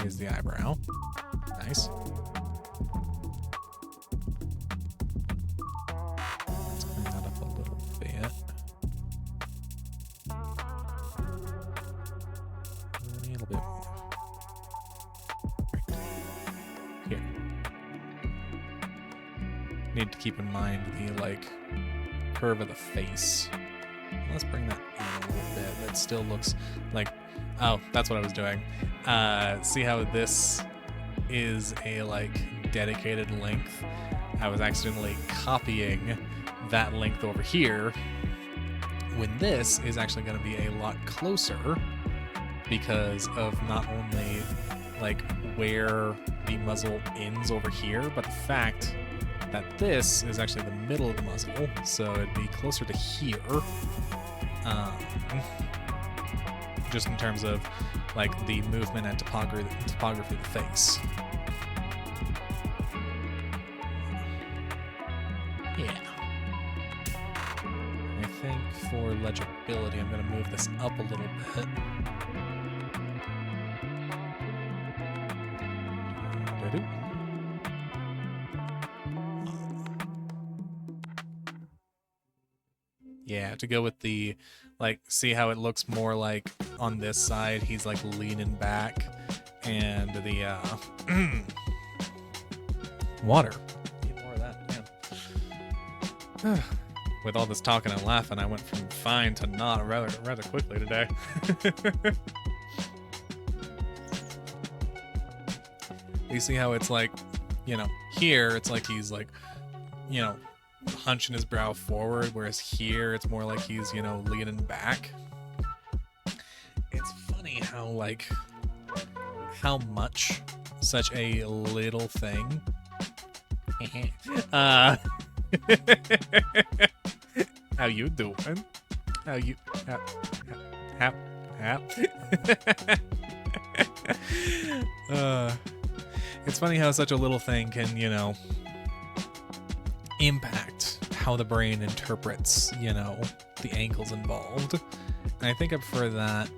is the eyebrow, nice. Let's clean that up a little bit. need to keep in mind the, like, curve of the face. Let's bring that in a little bit. That still looks like... Oh, that's what I was doing. See how this is a, like, dedicated length? I was accidentally copying that length over here, when this is actually going to be a lot closer because of not only, like, where the muzzle ends over here, but the fact that this is actually the middle of the muzzle, so it'd be closer to here. Just in terms of, like, the movement and topography of the face. Yeah. I think for legibility, I'm going to move this up a little bit. Yeah, to go with the, like, see how it looks more like on this side, he's, like, leaning back, and the, water. Need more of that, man. With all this talking and laughing, I went from fine to not rather quickly today. You see how it's like, you know, here it's like he's like, you know, hunching his brow forward, whereas here it's more like he's, you know, leaning back. It's funny how, like, how much such a little thing how you doing? How you it's funny how such a little thing can, you know, impact how the brain interprets, you know, the angles involved. And I think I prefer that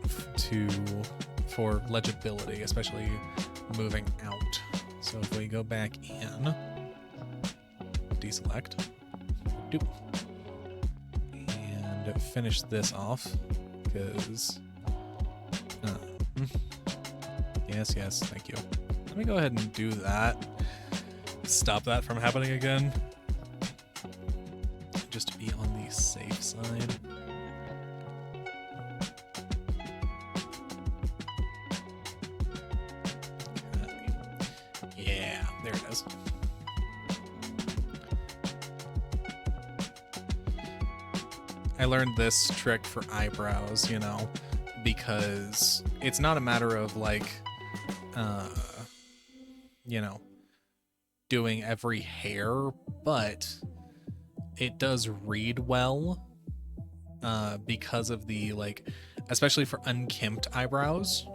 for legibility, especially moving out. So if we go back in, deselect, doop, and finish this off, because yes, thank you. Let me go ahead and do that. Stop that from happening again. Just to be on the safe side. Okay. Yeah, there it is. I learned this trick for eyebrows, you know, because it's not a matter of, like, you know, doing every hair, but it does read well, because of the, like, especially for unkempt eyebrows,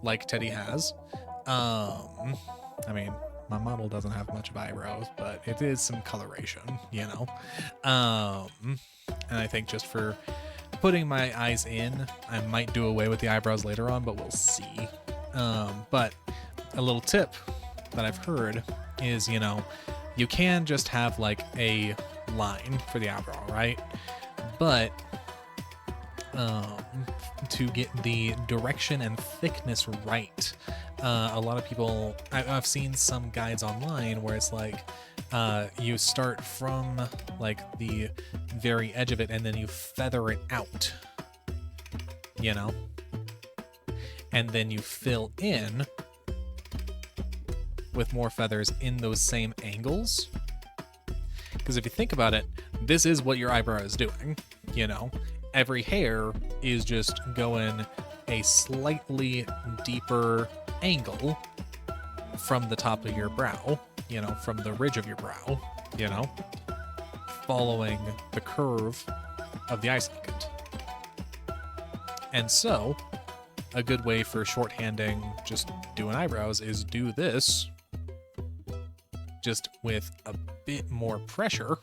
like Teddy has. I mean, my model doesn't have much of eyebrows, but it is some coloration, you know. And I think just for putting my eyes in, I might do away with the eyebrows later on, but we'll see. But a little tip that I've heard is, you know, you can just have, like, a line for the eyebrow, right? But to get the direction and thickness right, a lot of people, I've seen some guides online where it's like, you start from, like, the very edge of it and then you feather it out, you know, and then you fill in with more feathers in those same angles. Because if you think about it, this is what your eyebrow is doing, you know? Every hair is just going a slightly deeper angle from the top of your brow, you know, from the ridge of your brow, you know, following the curve of the eye socket. And so, a good way for shorthanding just doing eyebrows is do this, just with a bit more pressure.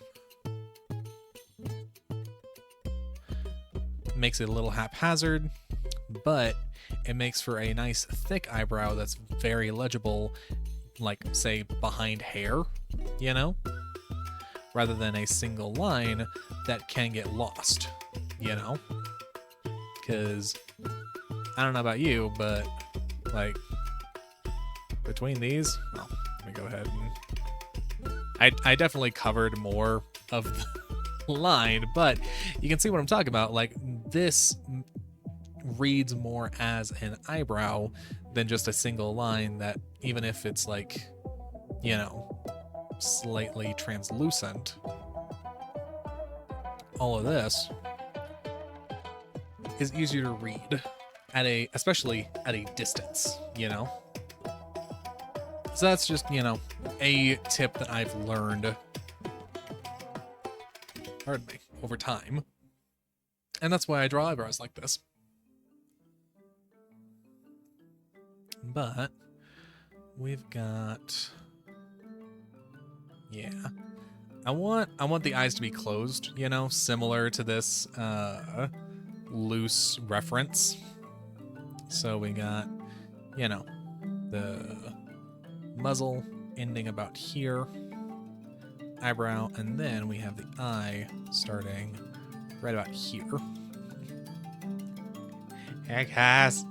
Makes it a little haphazard, but it makes for a nice thick eyebrow that's very legible, like, say, behind hair, you know? Rather than a single line that can get lost, you know? Because, I don't know about you, but, like, between these, well, let me go ahead and I definitely covered more of the line, but you can see what I'm talking about. Like, this reads more as an eyebrow than just a single line that, even if it's like, you know, slightly translucent, all of this is easier to read especially at a distance, you know? So that's just, you know, a tip that I've learned, pardon me, over time. And that's why I draw eyebrows like this. But we've got, yeah. I want the eyes to be closed, you know, similar to this loose reference. So we got, you know, the muzzle ending about here, eyebrow, and then we have the eye starting right about here. Hey guys.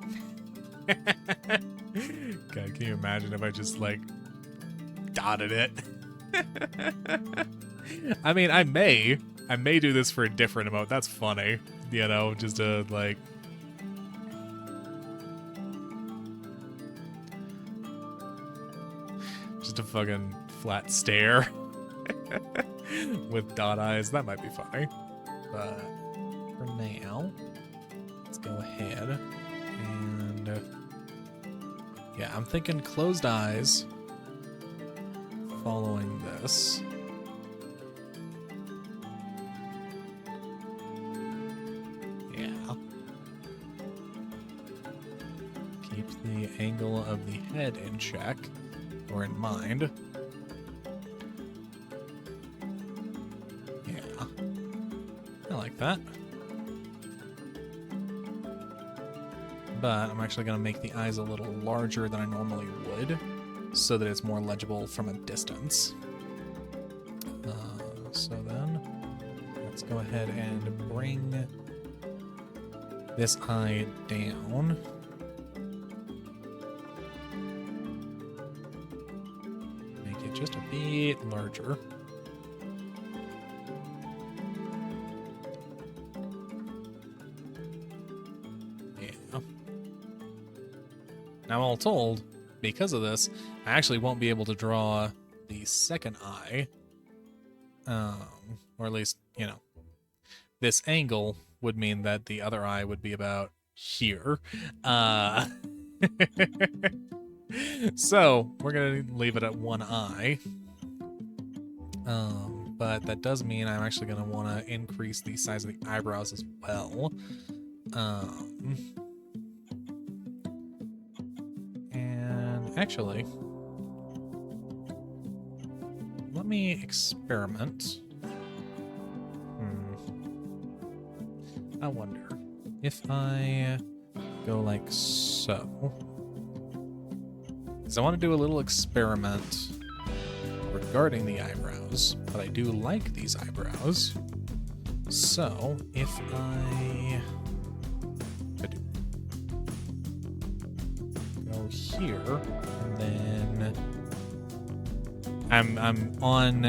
God, can you imagine if I just like dotted it? I mean, I may do this for a different emote. That's funny, you know, just to like. Just a fucking flat stare with dot eyes. That might be funny. But for now, let's go ahead and yeah, I'm thinking closed eyes following this. Yeah. Keep the angle of the head in check, or in mind. Yeah. I like that. But I'm actually going to make the eyes a little larger than I normally would, so that it's more legible from a distance. So then, let's go ahead and bring this eye down. Make it just a bit larger. Yeah. Now, all told, because of this, I actually won't be able to draw the second eye. Or at least, you know, this angle would mean that the other eye would be about here. So, we're going to leave it at one eye. But that does mean I'm actually going to want to increase the size of the eyebrows as well. And actually, let me experiment. I wonder if I go like so. Because I want to do a little experiment regarding the eyebrows, but I do like these eyebrows. So if I go here, and then I'm on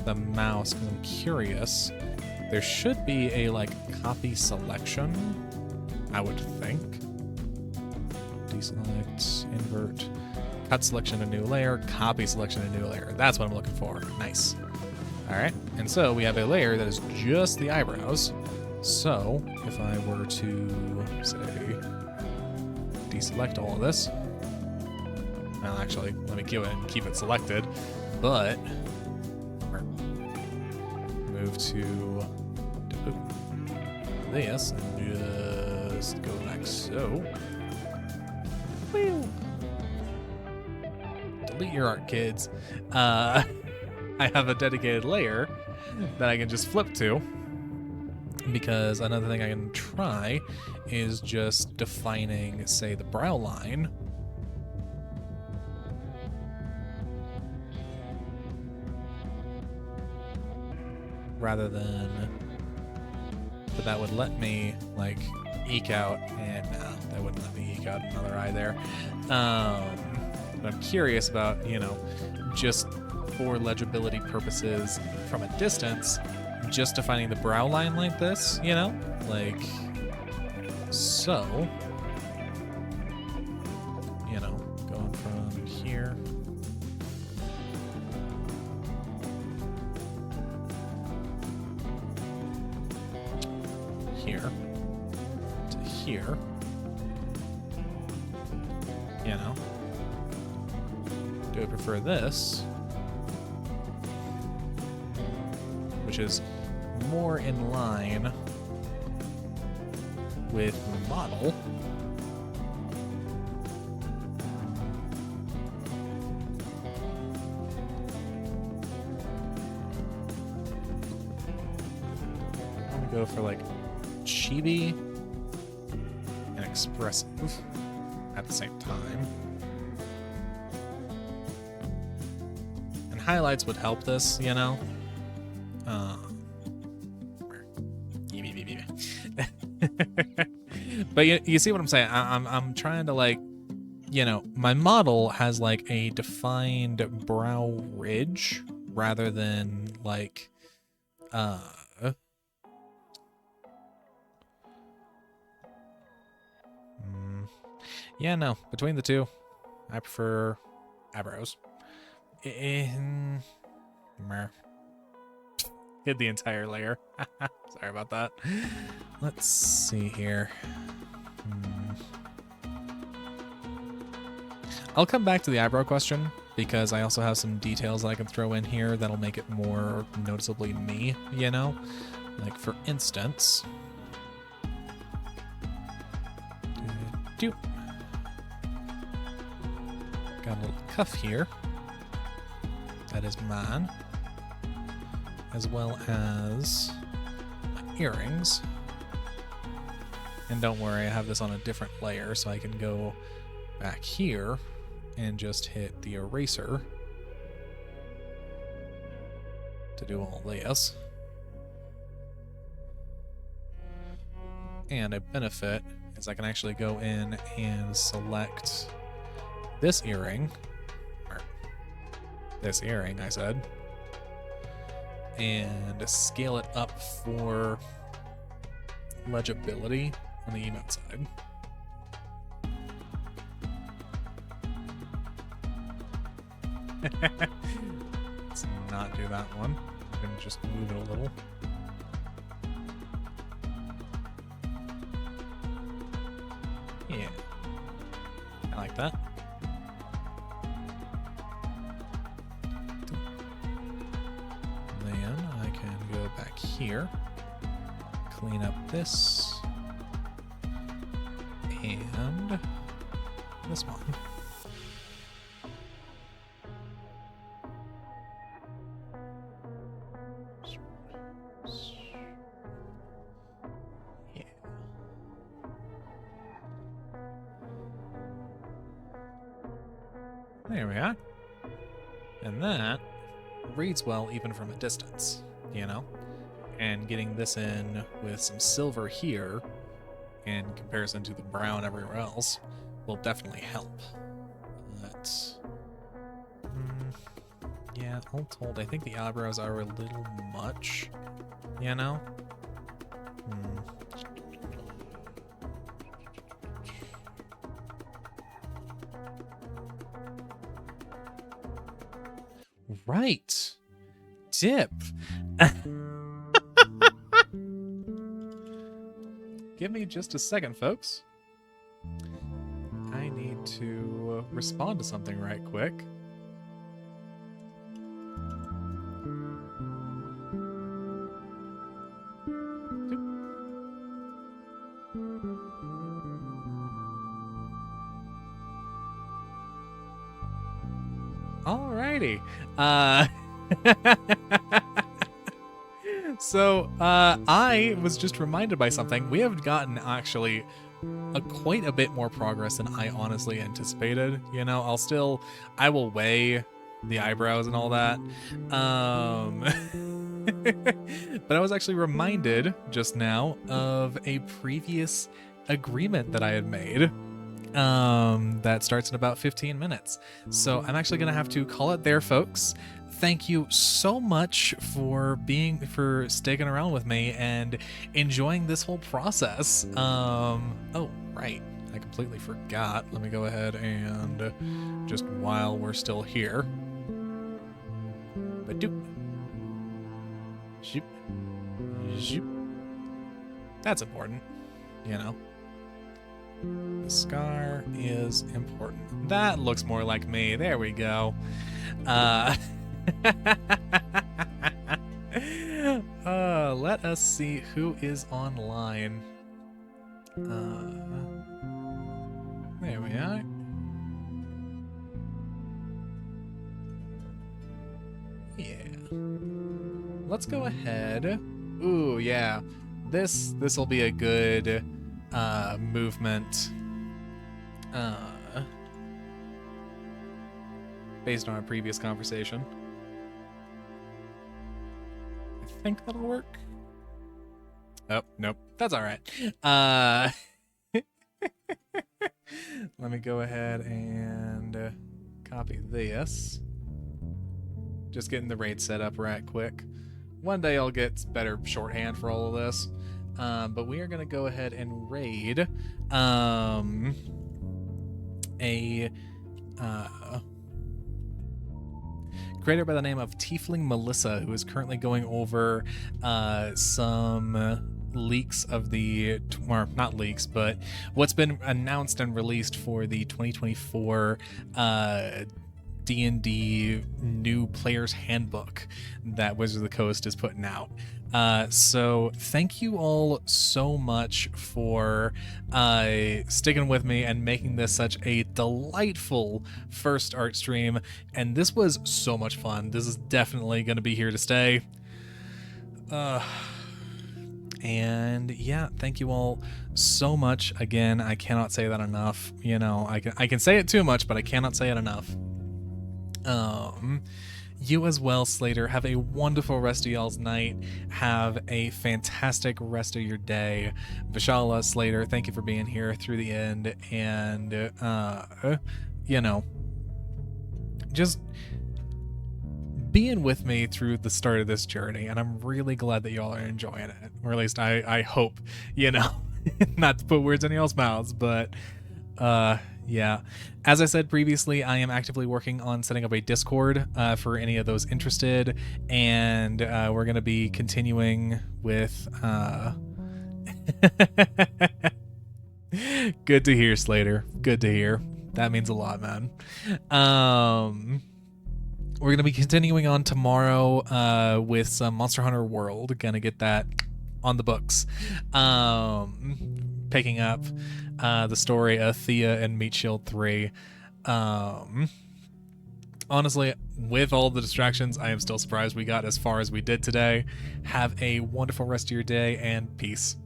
the mouse because I'm curious. There should be a like copy selection, I would think. Deselect, invert, cut selection to new layer, copy selection to new layer. That's what I'm looking for. Nice. All right, and so we have a layer that is just the eyebrows. So if I were to say deselect all of this, well, actually, let me keep it selected, but move to this and just go like so. Wheel. Delete your art, kids. I have a dedicated layer that I can just flip to, because another thing I can try is just defining, say, the brow line. Rather than, but that would let me like eke out, and no, that wouldn't let me eke out another eye there. But I'm curious about, just for legibility purposes from a distance, just defining the brow line like this, like so, going from here to here, do I prefer this, which is more in line with the model, I'm gonna go for like chibi and expressive at the same time. And highlights would help this, But you see what I'm saying? I'm trying to, like, my model has like a defined brow ridge rather than like yeah, no, between the two, I prefer eyebrows. Hid the entire layer. Sorry about that. Let's see here. I'll come back to the eyebrow question because I also have some details that I can throw in here that'll make it more noticeably me, Like, for instance... Got a little cuff here. That is mine. As well as my earrings. And don't worry, I have this on a different layer, so I can go back here and just hit the eraser to do all this. And a benefit is I can actually go in and select this earring, or this earring, I said, and scale it up for legibility on the emote side. Let's not do that one. I'm gonna just move it a little. Yeah, I like that. Then I can go back here, clean up this, and this one. There we are. And that reads well even from a distance, And getting this in with some silver here in comparison to the brown everywhere else will definitely help. But, yeah, all told, I think the eyebrows are a little much, Right. Dip. Give me just a second, folks. I need to respond to something right quick. Alrighty. So, I was just reminded by something. We have gotten actually quite a bit more progress than I honestly anticipated. I will weigh the eyebrows and all that. But I was actually reminded just now of a previous agreement that I had made that starts in about 15 minutes. So I'm actually going to have to call it there, folks. Thank you so much for sticking around with me and enjoying this whole process. Oh, right. I completely forgot. Let me go ahead and just while we're still here. Ba-doop. Zoop. Zoop. That's important, you know. The scar is important. That looks more like me. There we go. Let us see who is online. There we are. Yeah. Let's go ahead. Ooh, yeah. This'll be a good movement. Based on our previous conversation. I think that'll work. Oh, nope. That's all right. Let me go ahead and copy this. Just getting the raid set up right quick. One day I'll get better shorthand for all of this. But we are going to go ahead and raid a creator by the name of Tiefling Melissa, who is currently going over some leaks of the, or not leaks, but what's been announced and released for the 2024 D&D new player's handbook that Wizards of the Coast is putting out. So thank you all so much for sticking with me and making this such a delightful first art stream. And this was so much fun. This is definitely going to be here to stay. And yeah, thank you all so much. Again, I cannot say that enough. You know, I can say it too much, but I cannot say it enough. You as well, Slater. Have a wonderful rest of y'all's night. Have a fantastic rest of your day. Vishala, Slater, thank you for being here through the end. And, you know, just being with me through the start of this journey. And I'm really glad that y'all are enjoying it. Or at least I hope, you know, not to put words in y'all's mouths, but, yeah. As I said previously, I am actively working on setting up a Discord for any of those interested, and we're going to be continuing with... Good to hear, Slater. Good to hear. That means a lot, man. We're going to be continuing on tomorrow with some Monster Hunter World. Going to get that on the books. Picking up the story of Thea and Meat Shield 3. Honestly, with all the distractions, I am still surprised we got as far as we did today. Have a wonderful rest of your day, and peace.